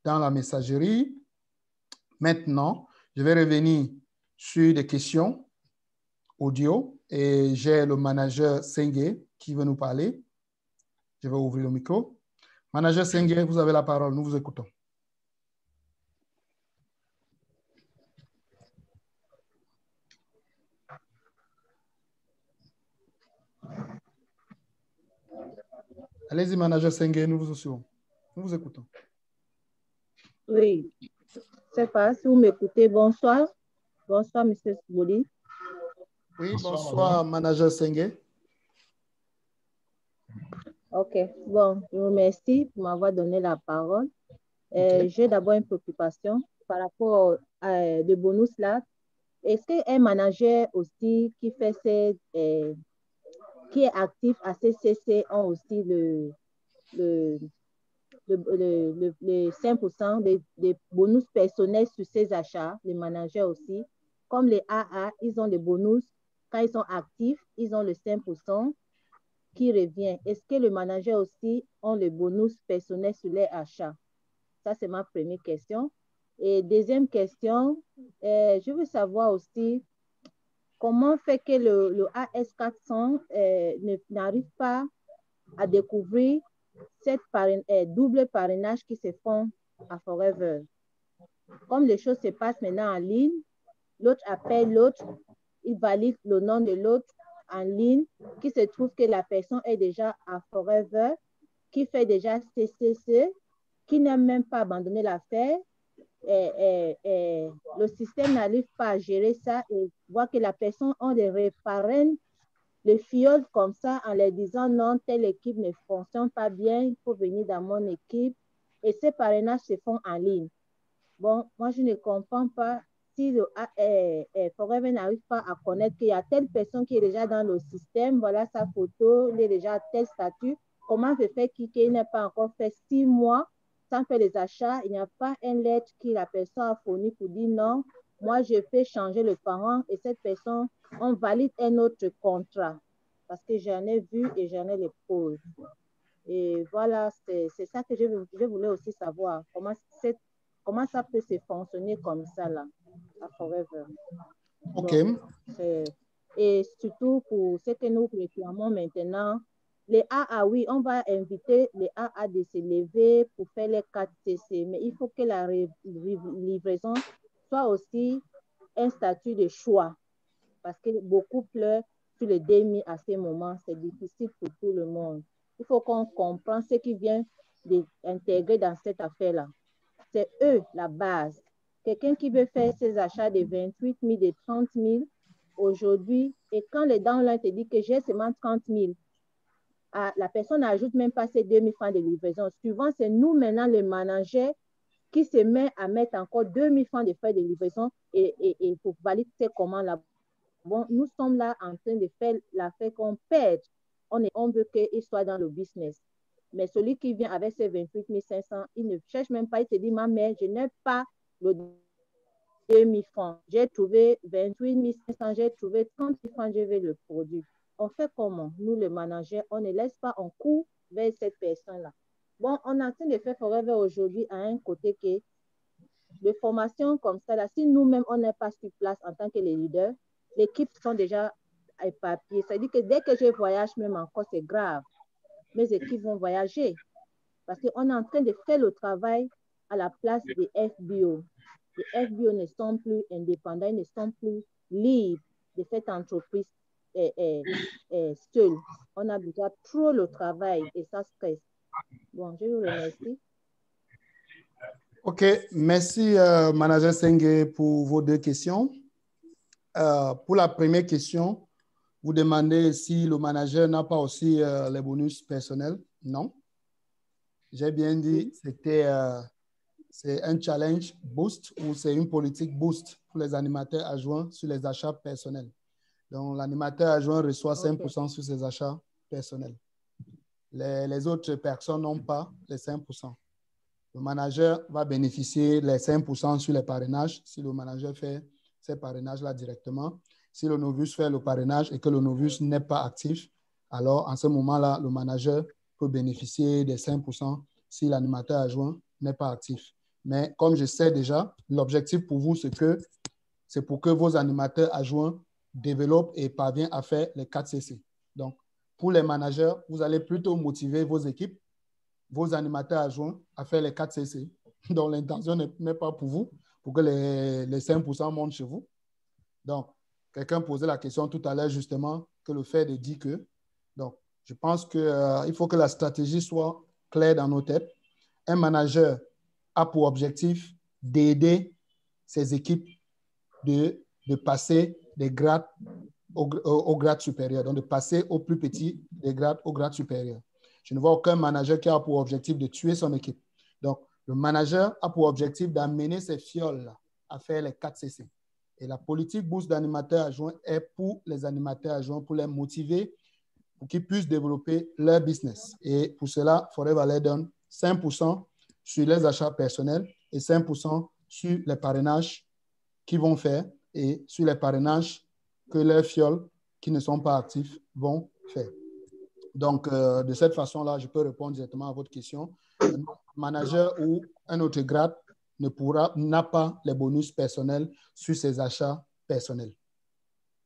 dans la messagerie. Maintenant, je vais revenir sur des questions audio et j'ai le manager Sengue qui veut nous parler. Je vais ouvrir le micro. Manager Sengue, vous avez la parole. Nous vous écoutons. Allez-y, manager Sengue, nous vous suivons. Nous vous écoutons. Oui, je ne sais pas si vous m'écoutez. Bonsoir. Bonsoir, M. Siboli. Oui, bonsoir, manager Sengue. OK. Bon, je vous remercie pour m'avoir donné la parole. Okay. J'ai d'abord une préoccupation par rapport à de bonus là. Est-ce qu'un manager aussi qui fait qui est actif à CCC ont aussi le 5% des bonus personnels sur ces achats, les managers aussi. Comme les AA, ils ont des bonus. Quand ils sont actifs, ils ont le 5% qui revient. Est-ce que le manager aussi ont le bonus personnel sur les achats? Ça, c'est ma première question. Et deuxième question, je veux savoir aussi comment fait que le AS400 n'arrive pas à découvrir cette double parrainage qui se font à Forever. Comme les choses se passent maintenant en ligne, l'autre appelle l'autre, il valide le nom de l'autre en ligne, qui se trouve que la personne est déjà à Forever, qui fait déjà CCC, qui n'a même pas abandonné l'affaire. Le système n'arrive pas à gérer ça et voit que la personne en des parraine les fioles comme ça en leur disant non, telle équipe ne fonctionne pas bien, il faut venir dans mon équipe. Et ces parrainages se font en ligne. Bon, moi, je ne comprends pas si le Forever n'arrive pas à connaître qu'il y a telle personne qui est déjà dans le système, voilà sa photo, il est déjà à tel statut. Comment se fait qu'il n'ait pas encore fait 6 mois personne fait les achats, il n'y a pas une lettre que la personne a fournie pour dire non, moi je peux changer le parent et cette personne, on valide un autre contrat. Parce que j'en ai vu et j'en ai les preuves. Et voilà, c'est ça que je voulais aussi savoir. Comment ça peut se fonctionner comme ça là, à Forever. OK. Donc, et surtout pour ce que nous réclamons maintenant, les AA, oui, on va inviter les AA de se lever pour faire les 4CC, mais il faut que la livraison soit aussi un statut de choix, parce que beaucoup pleurent sur le démis à ce moment, c'est difficile pour tout le monde. Il faut qu'on comprenne ce qui vient d'intégrer dans cette affaire-là. C'est eux la base. Quelqu'un qui veut faire ses achats de 28 000, de 30 000 aujourd'hui, et quand le downline te dit que j'ai seulement 30 000, la personne n'ajoute même pas ses 2 000 francs de livraison. Souvent, c'est nous maintenant, le manager, qui se met à mettre encore 2 000 francs de frais de livraison et pour valider ces commandes-là. Bon, nous sommes là en train de faire l'affaire qu'on perd. On veut qu'il soit dans le business. Mais celui qui vient avec ses 28 500, il ne cherche même pas, il se dit, ma mère, je n'ai pas le 2 000 francs. J'ai trouvé 28 500, j'ai trouvé 30 000 francs, je vais le produire. On fait comment? Nous, le manager, on ne laisse pas en cours vers cette personne-là. Bon, on est en train de faire Forever aujourd'hui à un côté que de formation comme ça, là, si nous-mêmes, on n'est pas sur place en tant que les leaders, l'équipe sont déjà éparpillées. C'est-à-dire que dès que je voyage, même encore, c'est grave. Mes équipes vont voyager parce qu'on est en train de faire le travail à la place des FBO. Les FBO ne sont plus indépendants, ils ne sont plus libres de cette entreprise seule. On a déjà trop le travail et ça stresse. Bon, je vous remercie. OK, merci Manager Sengue pour vos deux questions. Pour la première question, vous demandez si le manager n'a pas aussi les bonus personnels. Non. J'ai bien dit c'est un challenge boost ou c'est une politique boost pour les animateurs adjoints sur les achats personnels. Donc, l'animateur adjoint reçoit 5% sur ses achats personnels. Les autres personnes n'ont pas les 5%. Le manager va bénéficier les 5% sur les parrainages si le manager fait ces parrainages-là directement. Si le novice fait le parrainage et que le novice n'est pas actif, alors en ce moment-là, le manager peut bénéficier des 5% si l'animateur adjoint n'est pas actif. Mais comme je sais déjà, l'objectif pour vous, c'est pour que vos animateurs adjoints développent et parviennent à faire les 4 CC. Donc, pour les managers, vous allez plutôt motiver vos équipes, vos animateurs adjoints à faire les 4 CC. Donc, l'intention n'est pas pour vous, pour que les 5% montent chez vous. Donc, quelqu'un posait la question tout à l'heure justement que le fait de dire que. Donc, je pense qu'il faut que la stratégie soit claire dans nos têtes. Un manager a pour objectif d'aider ses équipes de passer des grades au grade supérieur, donc de passer au plus petit des grades au grade supérieur. Je ne vois aucun manager qui a pour objectif de tuer son équipe. Donc, le manager a pour objectif d'amener ses fioles à faire les 4 CC. Et la politique bourse d'animateurs adjoints est pour les animateurs adjoints, pour les motiver, pour qu'ils puissent développer leur business. Et pour cela, Forever leur donne 5% sur les achats personnels et 5% sur les parrainages qu'ils vont faire et sur les parrainages que leurs fioles qui ne sont pas actifs vont faire. Donc, de cette façon-là, je peux répondre directement à votre question. Un manager ou un autre grade n'a pas les bonus personnels sur ses achats personnels.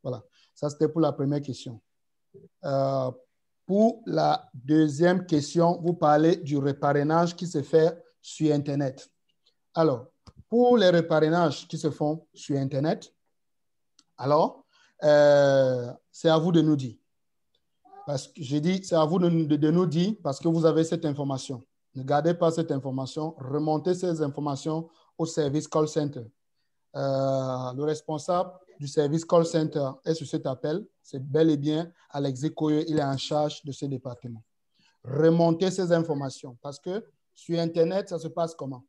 Voilà. Ça, c'était pour la première question. Pour la deuxième question, vous parlez du reparrainage qui se fait sur Internet. Alors, pour les reparrainages qui se font sur Internet, alors, c'est à vous de nous dire. Parce que j'ai dit, c'est à vous de nous dire parce que vous avez cette information. Ne gardez pas cette information, remontez ces informations au service call center. Le responsable du service call center est sur cet appel. C'est bel et bien Alexis Koyo, il est en charge de ce département. Remontez ces informations parce que sur Internet, ça se passe comment?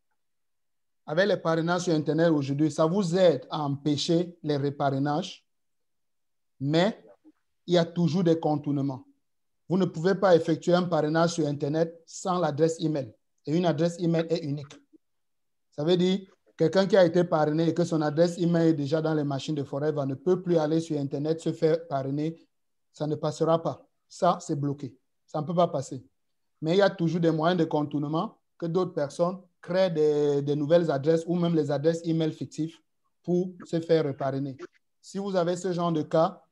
Avec les parrainages sur Internet aujourd'hui, ça vous aide à empêcher les reparrainages, mais il y a toujours des contournements. Vous ne pouvez pas effectuer un parrainage sur Internet sans l'adresse email. et une adresse email est unique. Ça veut dire quelqu'un qui a été parrainé et que son adresse email est déjà dans les machines de Forever ne peut plus aller sur Internet se faire parrainer. Ça ne passera pas. Ça, c'est bloqué. Ça ne peut pas passer. Mais il y a toujours des moyens de contournement que d'autres personnes créent des nouvelles adresses ou même les adresses email fictives pour se faire reparrainer. Si vous avez ce genre de cas,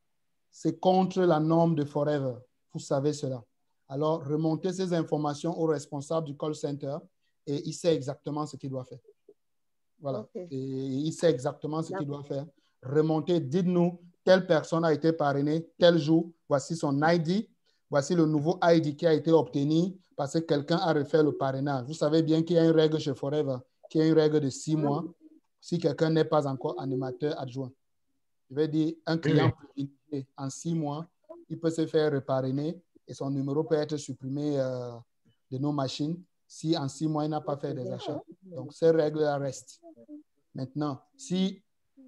c'est contre la norme de Forever. Vous savez cela. Alors, remontez ces informations au responsable du call center et il sait exactement ce qu'il doit faire. Voilà. Okay. Et il sait exactement ce qu'il doit faire. Remontez, dites-nous, telle personne a été parrainée, tel jour, voici son ID, voici le nouveau ID qui a été obtenu parce que quelqu'un a refait le parrainage. Vous savez bien qu'il y a une règle chez Forever, qui est une règle de 6 mois si quelqu'un n'est pas encore animateur adjoint. Je vais dire, un client en 6 mois, il peut se faire reparrainer et son numéro peut être supprimé de nos machines si en 6 mois, il n'a pas fait des achats. Donc, ces règles-là restent. Maintenant, si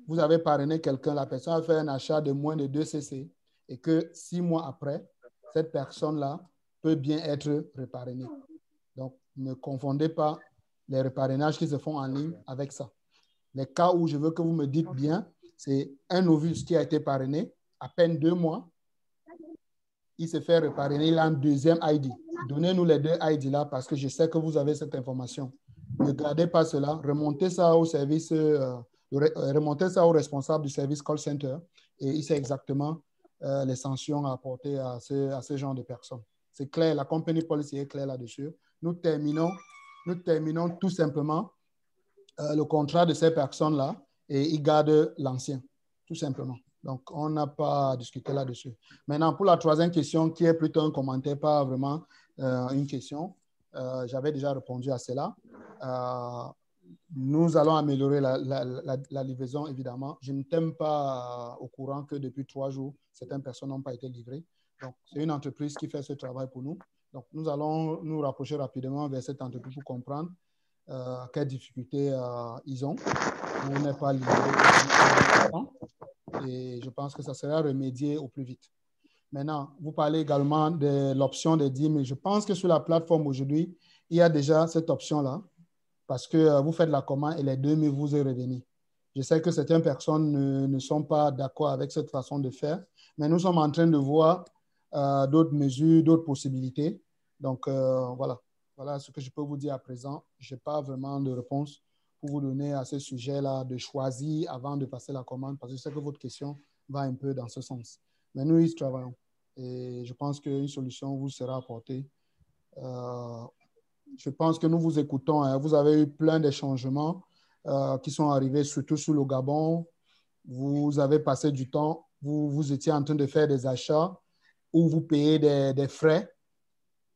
vous avez parrainé quelqu'un, la personne a fait un achat de moins de 2 CC et que 6 mois après, cette personne-là peut bien être reparrainée. Donc, ne confondez pas les reparrainages qui se font en ligne avec ça. Les cas où je veux que vous me dites bien, c'est un novice qui a été parrainé, à peine 2 mois, il se fait reparrainer, il a un deuxième ID. Donnez-nous les 2 ID là parce que je sais que vous avez cette information. Ne gardez pas cela, remontez ça au service, remontez ça au responsable du service call center et il sait exactement les sanctions à apporter à ce genre de personnes. C'est clair, la company policy est claire là-dessus. Nous terminons tout simplement le contrat de ces personnes-là et ils gardent l'ancien, tout simplement. Donc, on n'a pas à discuter là-dessus. Maintenant, pour la troisième question, qui est plutôt un commentaire, pas vraiment une question, j'avais déjà répondu à cela. Nous allons améliorer la livraison, évidemment. Je ne t'aime pas au courant que depuis 3 jours, certaines personnes n'ont pas été livrées. Donc, c'est une entreprise qui fait ce travail pour nous. Donc, nous allons nous rapprocher rapidement vers cette entreprise pour comprendre quelles difficultés ils ont. On n'est pas livré. Et je pense que ça sera remédié au plus vite. Maintenant, vous parlez également de l'option des 10 000. Je pense que sur la plateforme aujourd'hui, il y a déjà cette option-là parce que vous faites la commande et les 2 000 vous est revenu. Je sais que certaines personnes ne sont pas d'accord avec cette façon de faire, mais nous sommes en train de voir d'autres mesures, d'autres possibilités. Donc, voilà. Voilà ce que je peux vous dire à présent. Je n'ai pas vraiment de réponse pour vous donner à ce sujet-là de choisir avant de passer la commande parce que je sais que votre question va un peu dans ce sens. Mais nous, y travaillons. Et je pense qu'une solution vous sera apportée. Je pense que nous vous écoutons. Hein. Vous avez eu plein de changements qui sont arrivés, surtout sur le Gabon. Vous avez passé du temps. Vous étiez en train de faire des achats où vous payez des frais.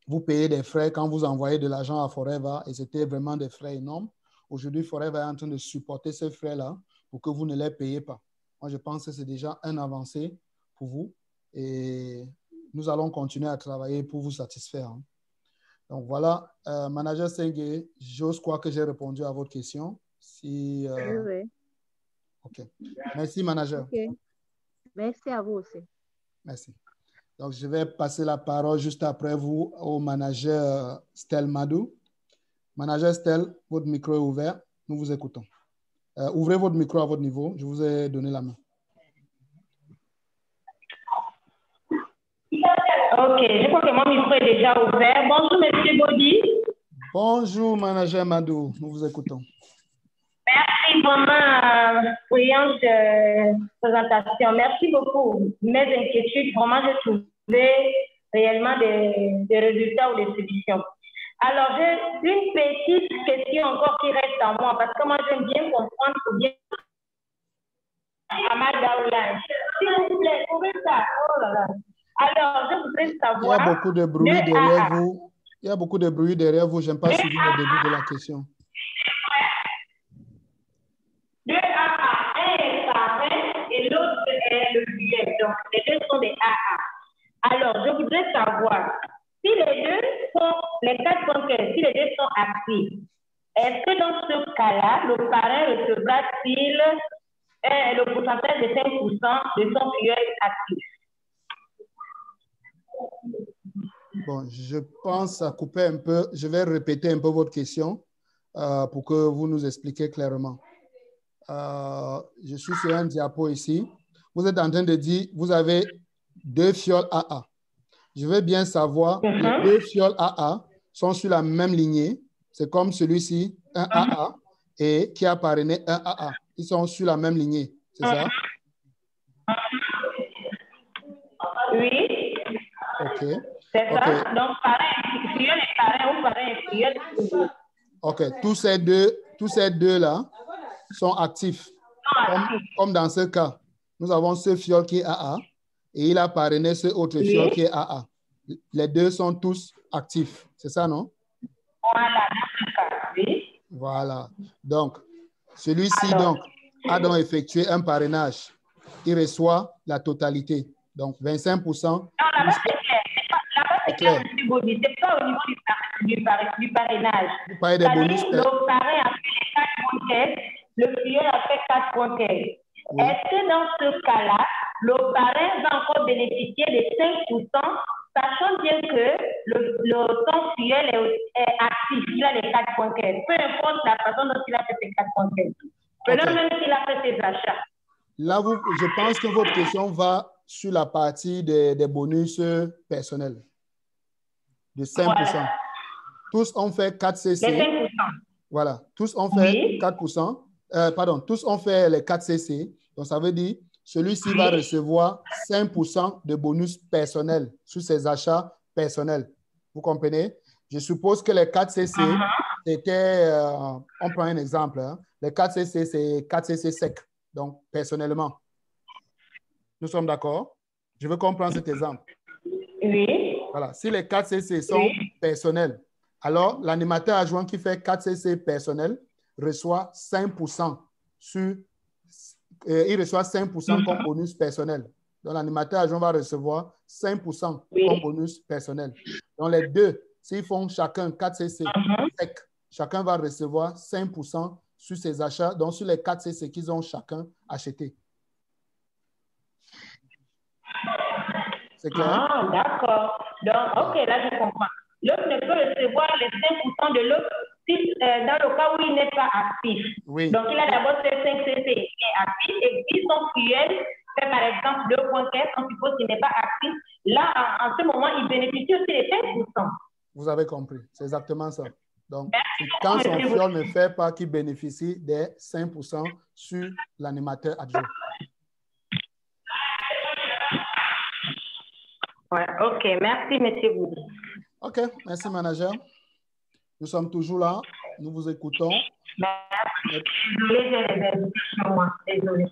Vous payez des frais quand vous envoyez de l'argent à Forever et c'était vraiment des frais énormes. Aujourd'hui, Forever est en train de supporter ces frais-là pour que vous ne les payez pas. Moi, je pense que c'est déjà un avancé pour vous et nous allons continuer à travailler pour vous satisfaire. Hein. Donc voilà, Manager Sengue, j'ose croire que j'ai répondu à votre question. Si, oui. OK. Merci, Manager. Okay. Merci à vous aussi. Merci. Donc, je vais passer la parole juste après vous au Manager Stel Madou. Manager Stel, votre micro est ouvert. Nous vous écoutons. Ouvrez votre micro à votre niveau. Je vous ai donné la main. OK, je crois que mon micro est déjà ouvert. Bonjour, Monsieur Bodi. Bonjour, Manager Madou. Nous vous écoutons. Merci vraiment, brillante présentation. Merci beaucoup. Mes inquiétudes, vraiment, j'ai trouvé réellement des résultats ou des solutions. Alors, j'ai une petite question encore qui reste en moi, parce que moi, j'aime bien comprendre ou bien à ma downline. S'il vous plaît, trouvez ça. Oh là là. Alors, je voudrais savoir... Il y a beaucoup de bruit derrière vous. Il y a beaucoup de bruit derrière vous. Je n'ai pas suivi le début de la question. 2 AA, un est parrain et l'autre est le billet. Donc, les deux sont des AA. Alors, je voudrais savoir, si les deux sont, les 4 bancaires, si les deux sont actifs, est-ce que dans ce cas-là, le parrain recevra-t-il le pourcentage de 5% de son client actif? Bon, je pense à couper un peu. Je vais répéter un peu votre question pour que vous nous expliquiez clairement. Je suis sur un diapo ici. Vous êtes en train de dire, vous avez 2 fioles AA. Je veux bien savoir, les 2 fioles AA sont sur la même lignée. C'est comme celui-ci, un AA, et qui a parrainé un AA. Ils sont sur la même lignée, c'est ça? Oui. OK. C'est ça. Donc, pareil, fiole et pareil ou pareil fiole. OK. Tous ces deux-là sont actifs. Comme dans ce cas, nous avons ce fiole qui est AA et il a parrainé ce autre fiole qui est AA. Les deux sont tous actifs. C'est ça, non? Voilà, oui. Voilà. Donc, celui-ci a donc effectué un parrainage. Il reçoit la totalité. Donc, 25%. Non, là-bas, c'est clair. C'est pas au niveau du parrainage. Vous parlez des bonus. Le parrain a fait 4 conquêtes, le fiole a fait 4 conquêtes. Oui. Est-ce que dans ce cas-là, le parrain va encore bénéficier des 5%, sachant bien que son fiole est actif, il a les 4 conquêtes, peu importe la façon dont il a fait ses 4 conquêtes. Maintenant, même s'il a fait ses achats. Là, je pense que votre question va sur la partie des bonus personnels de 5%. Voilà. Tous ont fait 4 CC. Les 5%. Voilà. Tous ont fait 4%. Tous ont fait les 4 CC. Donc, ça veut dire celui-ci va recevoir 5% de bonus personnel sur ses achats personnels. Vous comprenez? Je suppose que les 4 CC, c'était, on prend un exemple, hein? Les 4 CC, c'est 4 CC secs. Donc, personnellement. Nous sommes d'accord? Je veux comprendre cet exemple. Oui. Voilà. Si les 4 CC sont personnels, alors l'animateur adjoint qui fait 4 CC personnels reçoit 5% sur... il reçoit 5% comme bonus personnel. Donc, l'animateur adjoint va recevoir 5% comme bonus personnel. Donc, les deux, s'ils font chacun 4 CC secs, chacun va recevoir 5% sur ses achats, donc sur les 4 CC qu'ils ont chacun acheté. C'est clair? Ah, d'accord. Donc, OK, là, je comprends. L'autre ne peut recevoir les 5% de l'autre dans le cas où il n'est pas actif. Oui. Donc, il a d'abord ses 5 CC, il est actif, et puis son fiole fait par exemple 2.15, on suppose qu'il n'est pas actif. Là, en ce moment, il bénéficie aussi des 5%. Vous avez compris, c'est exactement ça. Donc, quand son fiole ne fait pas, qu'il bénéficie des 5% sur l'animateur adjoint. Ouais, OK, merci, M. Goudi. OK, merci, manager. Nous sommes toujours là, nous vous écoutons. Merci. Désolée, j'ai les invités sur moi. Désolée.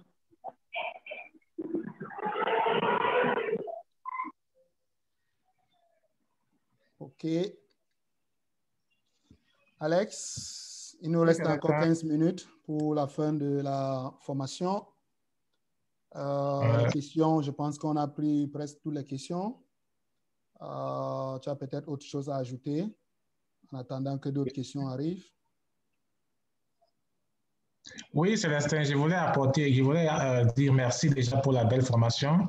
OK. Alex, il nous reste encore 15 minutes pour la fin de la formation. Les questions, je pense qu'on a pris presque toutes les questions. Tu as peut-être autre chose à ajouter en attendant que d'autres questions arrivent. Oui, Célestin, je voulais dire merci déjà pour la belle formation.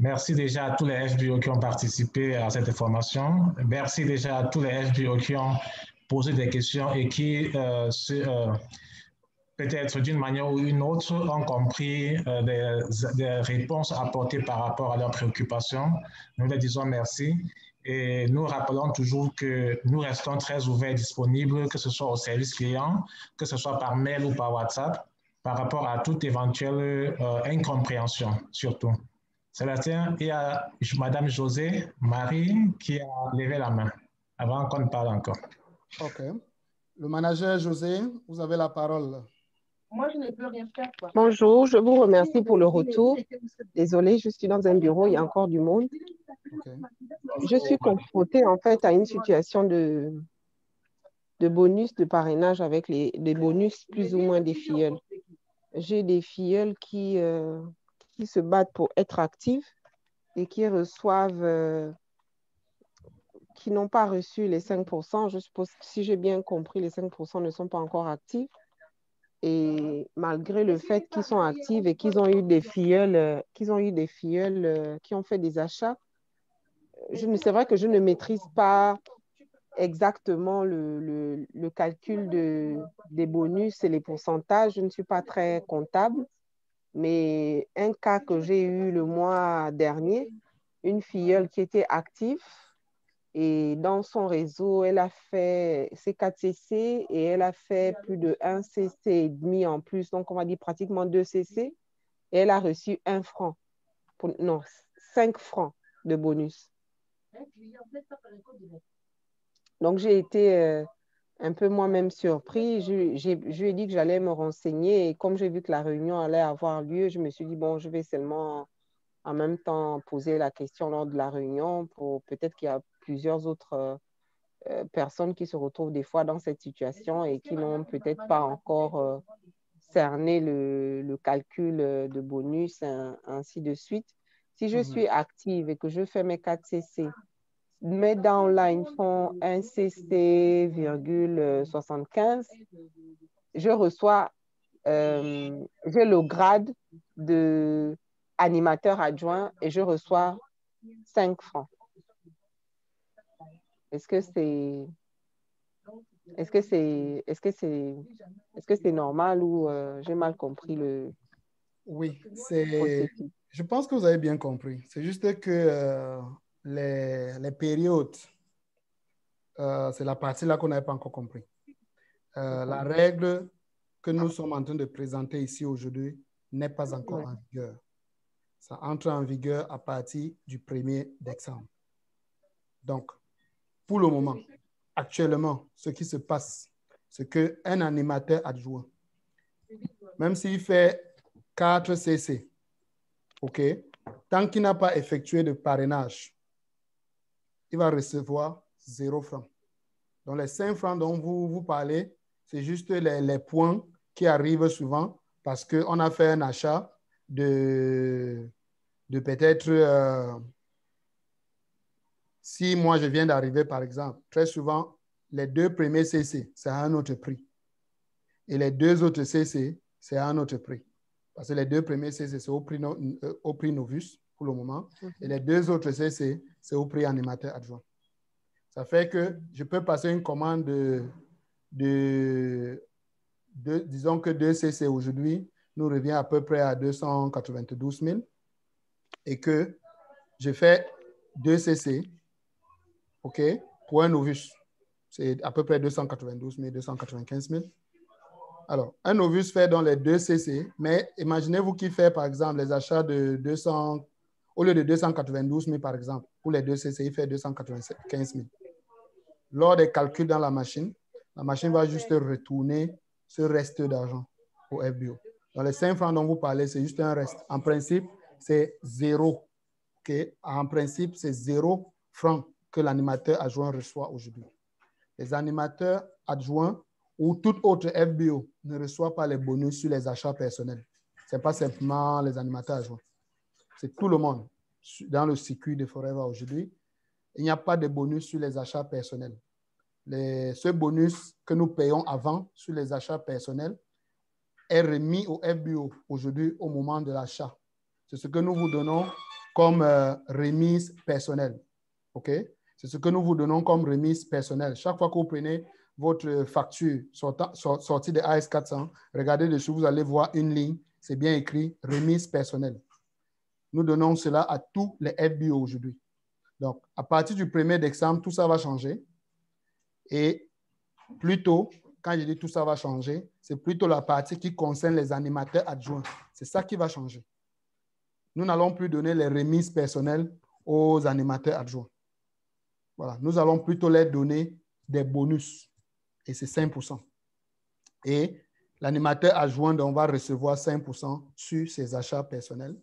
Merci déjà à tous les FBO qui ont participé à cette formation. Merci déjà à tous les FBO qui ont posé des questions et qui, peut-être d'une manière ou une autre, ont compris des réponses apportées par rapport à leurs préoccupations. Nous leur disons merci. Et nous rappelons toujours que nous restons très ouverts et disponibles, que ce soit au service client, que ce soit par mail ou par WhatsApp, par rapport à toute éventuelle incompréhension, surtout. Sébastien, il y a Madame José Marie qui a levé la main avant qu'on ne parle encore. OK. Le manager José, vous avez la parole. Moi, je ne peux rien faire. Quoi. Bonjour, je vous remercie pour le retour. Désolée, je suis dans un bureau, il y a encore du monde. Okay. Je suis confrontée en fait à une situation de bonus de parrainage avec des bonus plus ou moins des filleuls. J'ai des filleuls qui se battent pour être actifs et qui reçoivent, qui n'ont pas reçu les 5%. Je suppose que si j'ai bien compris, les 5% ne sont pas encore actifs. Et malgré le fait qu'ils sont actifs et qu'ils ont eu des filleuls, qui ont fait des achats, c'est vrai que je ne maîtrise pas exactement le calcul des bonus et les pourcentages. Je ne suis pas très comptable, mais un cas que j'ai eu le mois dernier, une filleule qui était active et dans son réseau, elle a fait ses 4 CC et elle a fait plus de 1 CC et demi en plus, donc on va dire pratiquement 2 CC, et elle a reçu 1 franc, non, 5 francs de bonus. Donc, j'ai été un peu moi-même surpris. Je lui ai dit que j'allais me renseigner et comme j'ai vu que la réunion allait avoir lieu, je me suis dit, bon, je vais seulement en même temps poser la question lors de la réunion pour peut-être qu'il y a plusieurs autres personnes qui se retrouvent des fois dans cette situation et qui n'ont peut-être pas encore cerné le calcul de bonus, ainsi de suite. Si je suis active et que je fais mes 4 CC, mes downlines font 1 CC,75, je reçois, j'ai le grade de animateur adjoint et je reçois 5 francs. Est-ce que c'est normal ou j'ai mal compris le... Oui, je pense que vous avez bien compris. C'est juste que les périodes, c'est la partie là qu'on n'avait pas encore compris. La règle que nous sommes en train de présenter ici aujourd'hui n'est pas encore en vigueur. Ça entre en vigueur à partir du 1er décembre. Donc, pour le moment, actuellement, ce qui se passe, c'est qu'un animateur adjoint, même s'il fait 4 CC, OK, tant qu'il n'a pas effectué de parrainage, il va recevoir 0 francs. Donc, les 5 francs dont vous parlez, c'est juste les points qui arrivent souvent parce qu'on a fait un achat de peut-être... si moi, je viens d'arriver, par exemple, très souvent, les 2 premiers CC, c'est à un autre prix. Et les 2 autres CC, c'est à un autre prix. Parce que les 2 premiers CC, c'est au prix Novus pour le moment. Et les 2 autres CC, c'est au prix animateur adjoint. Ça fait que je peux passer une commande disons que 2 CC aujourd'hui nous revient à peu près à 292 000 et que je fais 2 CC, OK, pour un Novus. C'est à peu près 292 000, 295 000. Alors, un Novus fait dans les 2 CC, mais imaginez-vous qu'il fait, par exemple, les achats de 200, au lieu de 292 000, par exemple, pour les 2 CC, il fait 295 000. Lors des calculs dans la machine va juste retourner ce reste d'argent au FBO. Dans les 5 francs dont vous parlez, c'est juste un reste. En principe, c'est 0. Okay? En principe, c'est 0 francs que l'animateur adjoint reçoit aujourd'hui. Les animateurs adjoints ou tout autre FBO ne reçoit pas les bonus sur les achats personnels. Ce n'est pas simplement les animateurs adjoints. C'est tout le monde. Dans le circuit de Forever aujourd'hui, il n'y a pas de bonus sur les achats personnels. Ce bonus que nous payons avant sur les achats personnels est remis au FBO aujourd'hui au moment de l'achat. C'est ce que nous vous donnons comme remise personnelle. OK? C'est ce que nous vous donnons comme remise personnelle. Chaque fois que vous prenez votre facture sortie de AS400, regardez dessus, vous allez voir une ligne, c'est bien écrit remise personnelle. Nous donnons cela à tous les FBO aujourd'hui. Donc, à partir du 1er décembre, tout ça va changer. Et plutôt, quand je dis tout ça va changer, c'est plutôt la partie qui concerne les animateurs adjoints. C'est ça qui va changer. Nous n'allons plus donner les remises personnelles aux animateurs adjoints. Voilà. Nous allons plutôt leur donner des bonus. Et c'est 5%. Et l'animateur adjoint donc, va recevoir 5% sur ses achats personnels.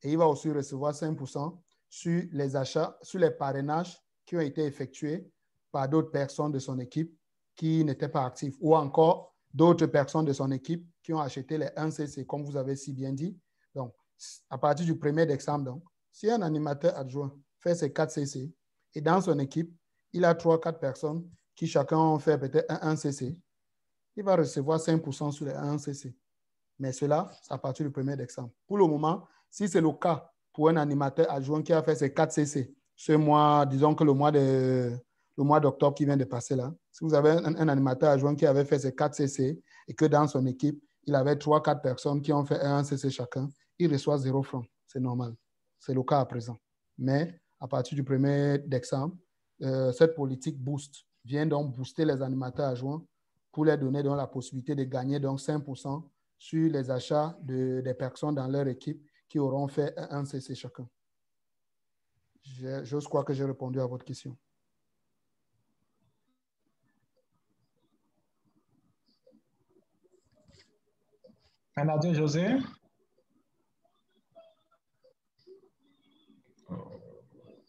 Et il va aussi recevoir 5% sur les achats, sur les parrainages qui ont été effectués par d'autres personnes de son équipe qui n'étaient pas actives. Ou encore d'autres personnes de son équipe qui ont acheté les 1CC, comme vous avez si bien dit. Donc, à partir du 1er décembre, donc, si un animateur adjoint fait ses 4 CC et dans son équipe, il a 3-4 personnes qui chacun ont fait peut-être un 1CC, il va recevoir 5% sur les 1CC. Mais cela, c'est à partir du 1er décembre. Pour le moment, si c'est le cas pour un animateur adjoint qui a fait ses 4 CC ce mois, disons que le mois d'octobre qui vient de passer là, si vous avez un animateur adjoint qui avait fait ses 4 CC et que dans son équipe, il avait 3-4 personnes qui ont fait un CC chacun, il reçoit 0 francs. C'est normal. C'est le cas à présent. Mais à partir du 1er décembre, cette politique boost vient donc booster les animateurs adjoints pour leur donner donc la possibilité de gagner donc 5% sur les achats des personnes dans leur équipe qui auront fait un CC chacun. J'ose croire que j'ai répondu à votre question. Manager José?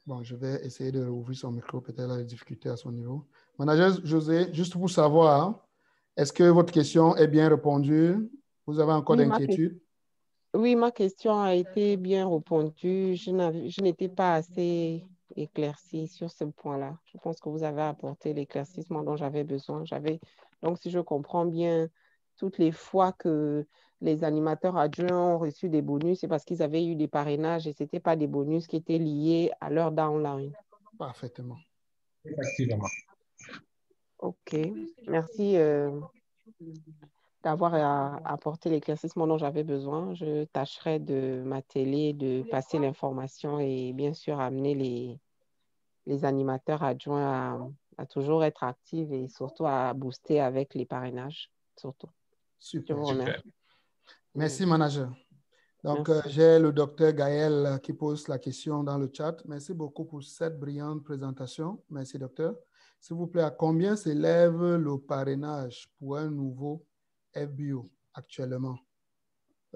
Bon, je vais essayer de rouvrir son micro, peut-être la difficulté à son niveau. Manager José, juste pour savoir, est-ce que votre question est bien répondue? Vous avez encore d'inquiétudes? Oui, ma question a été bien répondue. Je n'étais pas assez éclaircie sur ce point-là. Je pense que vous avez apporté l'éclaircissement dont j'avais besoin. Donc, si je comprends bien, toutes les fois que les animateurs adjoints ont reçu des bonus, c'est parce qu'ils avaient eu des parrainages et ce n'étaient pas des bonus qui étaient liés à leur downline. Parfaitement. Effectivement. OK. Merci d'avoir apporté l'éclaircissement dont j'avais besoin. Je tâcherai de m'atteler, de passer l'information et bien sûr amener les animateurs adjoints à toujours être actifs et surtout à booster avec les parrainages. Surtout. Super. Je vous remercie. Merci, manager. Donc, j'ai le docteur Gaël qui pose la question dans le chat. Merci beaucoup pour cette brillante présentation. Merci, docteur. S'il vous plaît, à combien s'élève le parrainage pour un nouveau FBO actuellement?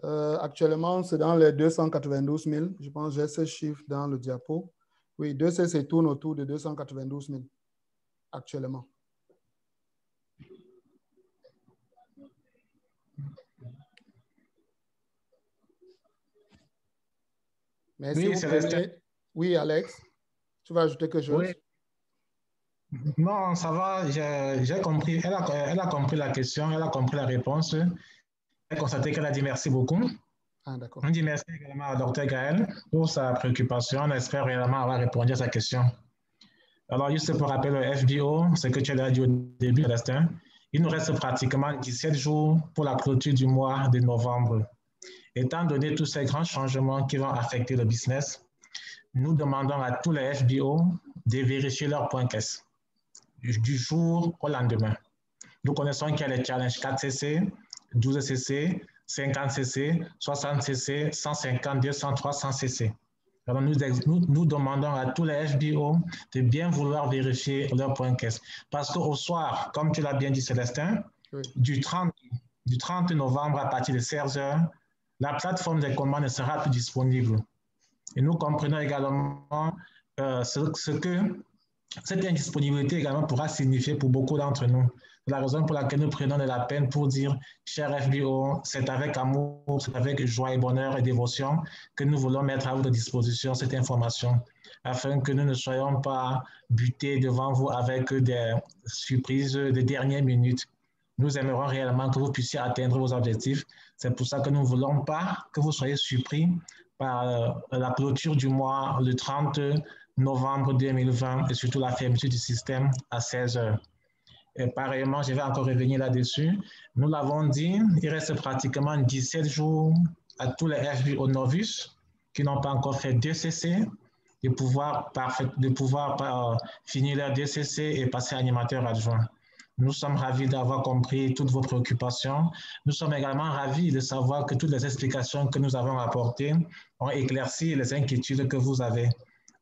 Actuellement, c'est dans les 292 000. Je pense que j'ai ce chiffre dans le diapo. Oui, 2C tourne autour de 292 000 actuellement. Mais oui, si oui, Alex, tu vas ajouter quelque chose? Oui. Non, ça va, j'ai compris. Elle a compris la question, elle a compris la réponse. Elle a constaté qu'elle a dit merci beaucoup. Ah, d'accord. On dit merci également à Dr. Gaël pour sa préoccupation. On espère réellement avoir répondu à sa question. Alors, juste pour rappeler le FBO, ce que tu as dit au début, Célestin, il nous reste pratiquement 17 jours pour la clôture du mois de novembre. Étant donné tous ces grands changements qui vont affecter le business, nous demandons à tous les FBO de vérifier leur point caisse du jour au lendemain. Nous connaissons qu'il y a les challenges 4CC, 12CC, 50CC, 60CC, 150, 200, 300CC. Alors nous demandons à tous les FBO de bien vouloir vérifier leur point caisse. Parce qu'au soir, comme tu l'as bien dit, Célestin, oui, du 30 novembre à partir de 16h, la plateforme des commandes ne sera plus disponible. Et nous comprenons également ce que cette indisponibilité également pourra signifier pour beaucoup d'entre nous. C'est la raison pour laquelle nous prenons de la peine pour dire, cher FBO, c'est avec amour, c'est avec joie et bonheur et dévotion que nous voulons mettre à votre disposition cette information, afin que nous ne soyons pas butés devant vous avec des surprises de dernière minute. Nous aimerions réellement que vous puissiez atteindre vos objectifs. C'est pour ça que nous ne voulons pas que vous soyez surpris par la clôture du mois le 30 novembre 2020 et surtout la fermeture du système à 16h. Et pareillement, je vais encore revenir là-dessus. Nous l'avons dit, il reste pratiquement 17 jours à tous les FBO novices qui n'ont pas encore fait 2 CC, de pouvoir finir leur 2 CC et passer animateur adjoint. Nous sommes ravis d'avoir compris toutes vos préoccupations. Nous sommes également ravis de savoir que toutes les explications que nous avons apportées ont éclairci les inquiétudes que vous avez.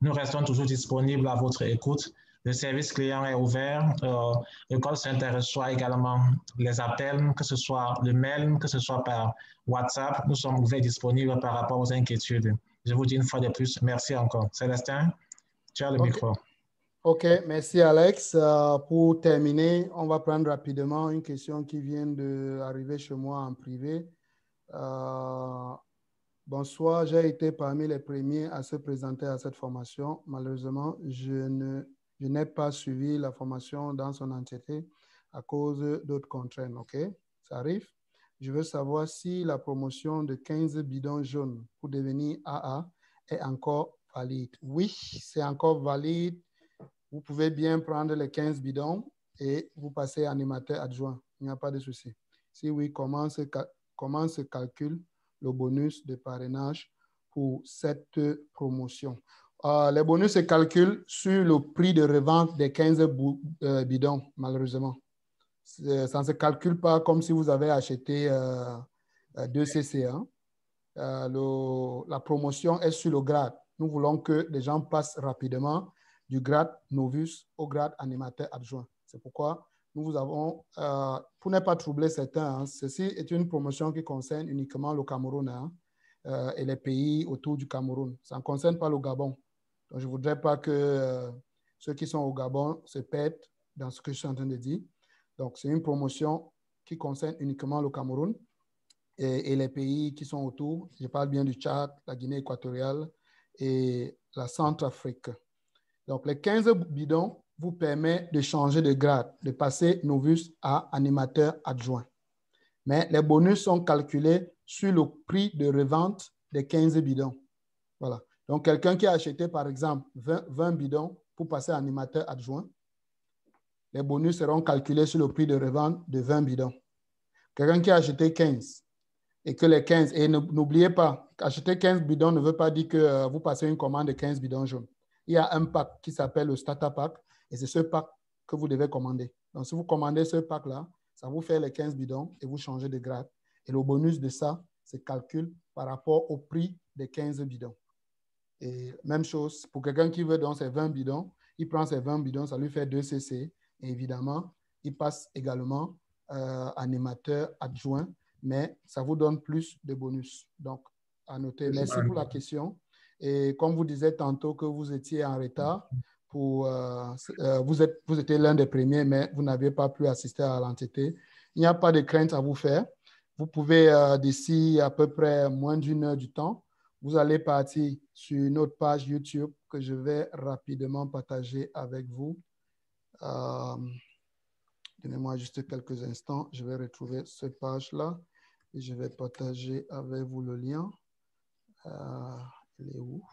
Nous restons toujours disponibles à votre écoute. Le service client est ouvert. Le call center reçoit également les appels, que ce soit le mail, que ce soit par WhatsApp. Nous sommes ouverts et disponibles par rapport aux inquiétudes. Je vous dis une fois de plus, merci encore. Célestin, tu as le micro. OK, merci Alex. Pour terminer, on va prendre rapidement une question qui vient d'arriver chez moi en privé. Bonsoir, j'ai été parmi les premiers à se présenter à cette formation. Malheureusement, je n'ai pas suivi la formation dans son entièreté à cause d'autres contraintes. OK, ça arrive. Je veux savoir si la promotion de 15 bidons jaunes pour devenir AA est encore valide? Oui, c'est encore valide. Vous pouvez bien prendre les 15 bidons et vous passez animateur adjoint. Il n'y a pas de souci. Si oui, comment se calcule le bonus de parrainage pour cette promotion? Les bonus se calculent sur le prix de revente des 15 bidons, malheureusement. Ça ne se calcule pas comme si vous avez acheté 2 CC1. La promotion est sur le grade. Nous voulons que les gens passent rapidement du grade novice au grade animateur adjoint. C'est pourquoi nous vous avons, pour ne pas troubler certains, ceci est une promotion qui concerne uniquement le Cameroun et les pays autour du Cameroun. Ça ne concerne pas le Gabon. Donc, je ne voudrais pas que ceux qui sont au Gabon se perdent dans ce que je suis en train de dire. Donc, c'est une promotion qui concerne uniquement le Cameroun et les pays qui sont autour. Je parle bien du Tchad, la Guinée équatoriale et la Centrafrique. Donc, les 15 bidons vous permettent de changer de grade, de passer novice à animateur adjoint. Mais les bonus sont calculés sur le prix de revente des 15 bidons. Voilà. Donc, quelqu'un qui a acheté, par exemple, 20 bidons pour passer à animateur adjoint, les bonus seront calculés sur le prix de revente de 20 bidons. Quelqu'un qui a acheté 15 et que les 15, et n'oubliez pas, acheter 15 bidons ne veut pas dire que vous passez une commande de 15 bidons jaunes. Il y a un pack qui s'appelle le Starter Pack et c'est ce pack que vous devez commander. Donc, si vous commandez ce pack-là, ça vous fait les 15 bidons et vous changez de grade. Et le bonus de ça se calcule par rapport au prix des 15 bidons. Et même chose, pour quelqu'un qui veut donc ses 20 bidons, il prend ses 20 bidons, ça lui fait 2 CC. Et évidemment, il passe également animateur adjoint, mais ça vous donne plus de bonus. Donc, à noter. Merci pour la question. Et comme vous disiez tantôt que vous étiez en retard, vous étiez l'un des premiers, mais vous n'aviez pas pu assister à l'entité. Il n'y a pas de crainte à vous faire. Vous pouvez, d'ici à peu près moins d'une heure du temps, vous allez partir sur notre page YouTube que je vais rapidement partager avec vous. Donnez-moi juste quelques instants. Je vais retrouver cette page-là et je vais partager avec vous le lien. Il est où?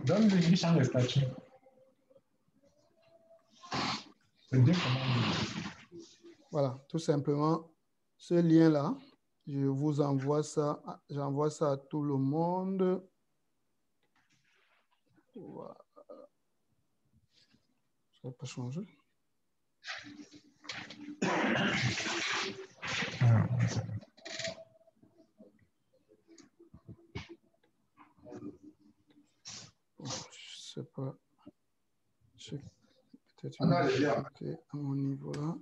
Donne-lui champ de statut. Voilà, tout simplement, ce lien-là, je vous envoie ça, j'envoie ça à tout le monde. Voilà. Ça n'a pas changé. Bon, je ne sais pas. Peut-être une difficulté à mon niveau là.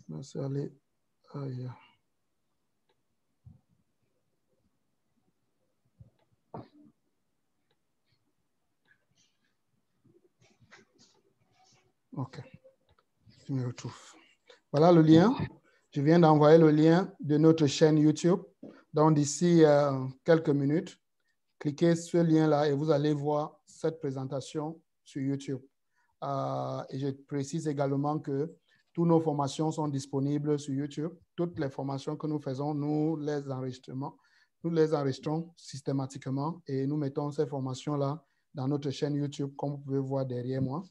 Là, c'est allé ailleurs. OK. Je me retrouve. Voilà le lien. Je viens d'envoyer le lien de notre chaîne YouTube. Donc, d'ici quelques minutes, cliquez sur ce lien-là et vous allez voir cette présentation sur YouTube. Et je précise également que toutes nos formations sont disponibles sur YouTube. Toutes les formations que nous faisons, nous les enregistrons systématiquement et nous mettons ces formations-là dans notre chaîne YouTube, comme vous pouvez voir derrière moi.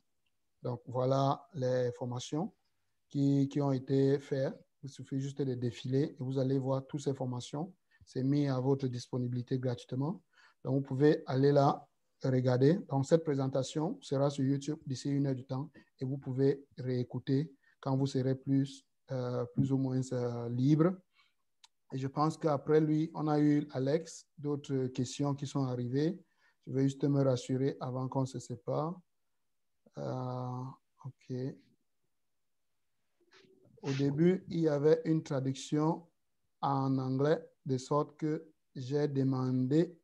Donc, voilà les formations qui ont été faites. Il suffit juste de défiler et vous allez voir toutes ces formations. C'est mis à votre disponibilité gratuitement. Donc, vous pouvez aller là, regarder. Donc, cette présentation sera sur YouTube d'ici 1 heure du temps et vous pouvez réécouter quand vous serez plus ou moins libre. Et je pense qu'après lui, on a eu Alex, d'autres questions qui sont arrivées. Je vais juste me rassurer avant qu'on se sépare. OK. Au début, il y avait une traduction en anglais, de sorte que j'ai demandé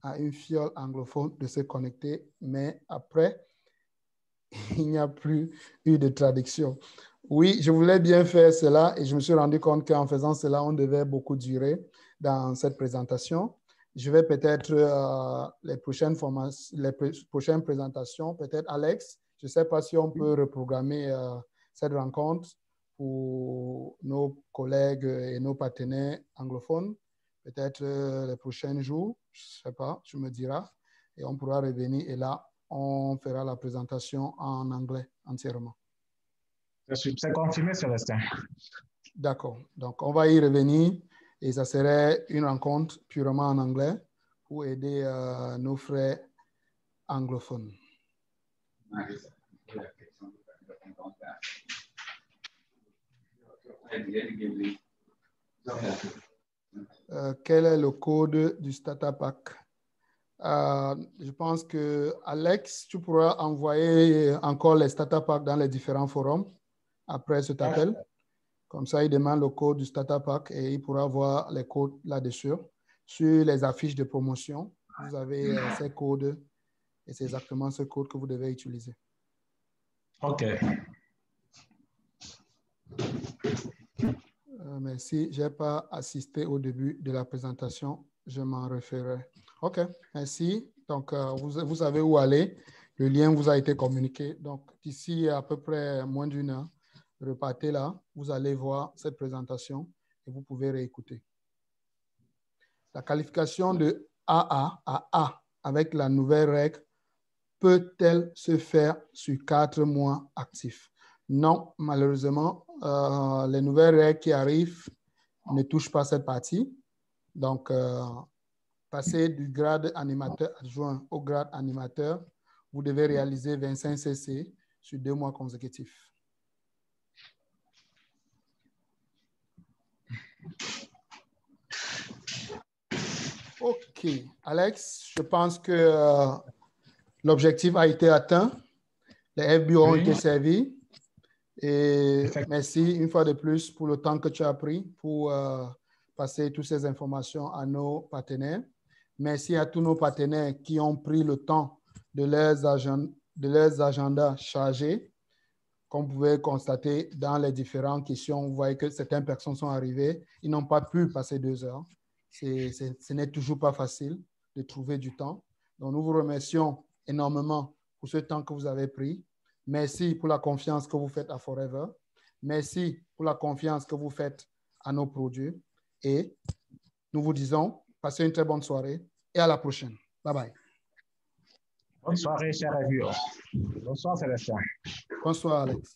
à une fiole anglophone de se connecter, mais après, il n'y a plus eu de traduction. Oui, je voulais bien faire cela et je me suis rendu compte qu'en faisant cela, on devait beaucoup durer dans cette présentation. Je vais peut-être les prochaines présentations, peut-être Alex, je ne sais pas si on peut reprogrammer cette rencontre pour nos collègues et nos partenaires anglophones, peut-être les prochains jours, je ne sais pas, tu me diras, et on pourra revenir et là, on fera la présentation en anglais entièrement. C'est confirmé, Célestin. D'accord. Donc, on va y revenir et ça serait une rencontre purement en anglais pour aider nos frères anglophones. Quel est le code du Starter Pack? Je pense que Alex, tu pourras envoyer encore les Starter Packs dans les différents forums après cet appel. Comme ça, il demande le code du Starter Pack et il pourra voir les codes là-dessus. Sur les affiches de promotion, vous avez ces codes et c'est exactement ce code que vous devez utiliser. OK. Merci. Je n'ai pas assisté au début de la présentation. Je m'en référerai. OK, merci. Donc, vous savez où aller. Le lien vous a été communiqué. Donc, d'ici à peu près moins d'une heure, repartez là. Vous allez voir cette présentation et vous pouvez réécouter. La qualification de AA à A avec la nouvelle règle peut-elle se faire sur 4 mois actifs? Non, malheureusement, les nouvelles règles qui arrivent ne touchent pas cette partie. Donc, passer du grade animateur adjoint au grade animateur, vous devez réaliser 25 CC sur 2 mois consécutifs. OK. Alex, je pense que l'objectif a été atteint. Les FBO ont été servis. Et merci une fois de plus pour le temps que tu as pris pour passer toutes ces informations à nos partenaires. Merci à tous nos partenaires qui ont pris le temps de leurs agendas chargés. Comme vous pouvez constater dans les différentes questions, vous voyez que certaines personnes sont arrivées. Ils n'ont pas pu passer 2 heures. Ce n'est toujours pas facile de trouver du temps. Donc, nous vous remercions énormément pour ce temps que vous avez pris. Merci pour la confiance que vous faites à Forever. Merci pour la confiance que vous faites à nos produits. Et nous vous disons, passez une très bonne soirée et à la prochaine. Bye bye. Bonne soirée, cher Evio. Bonsoir, Célestin. Bonsoir, Alex.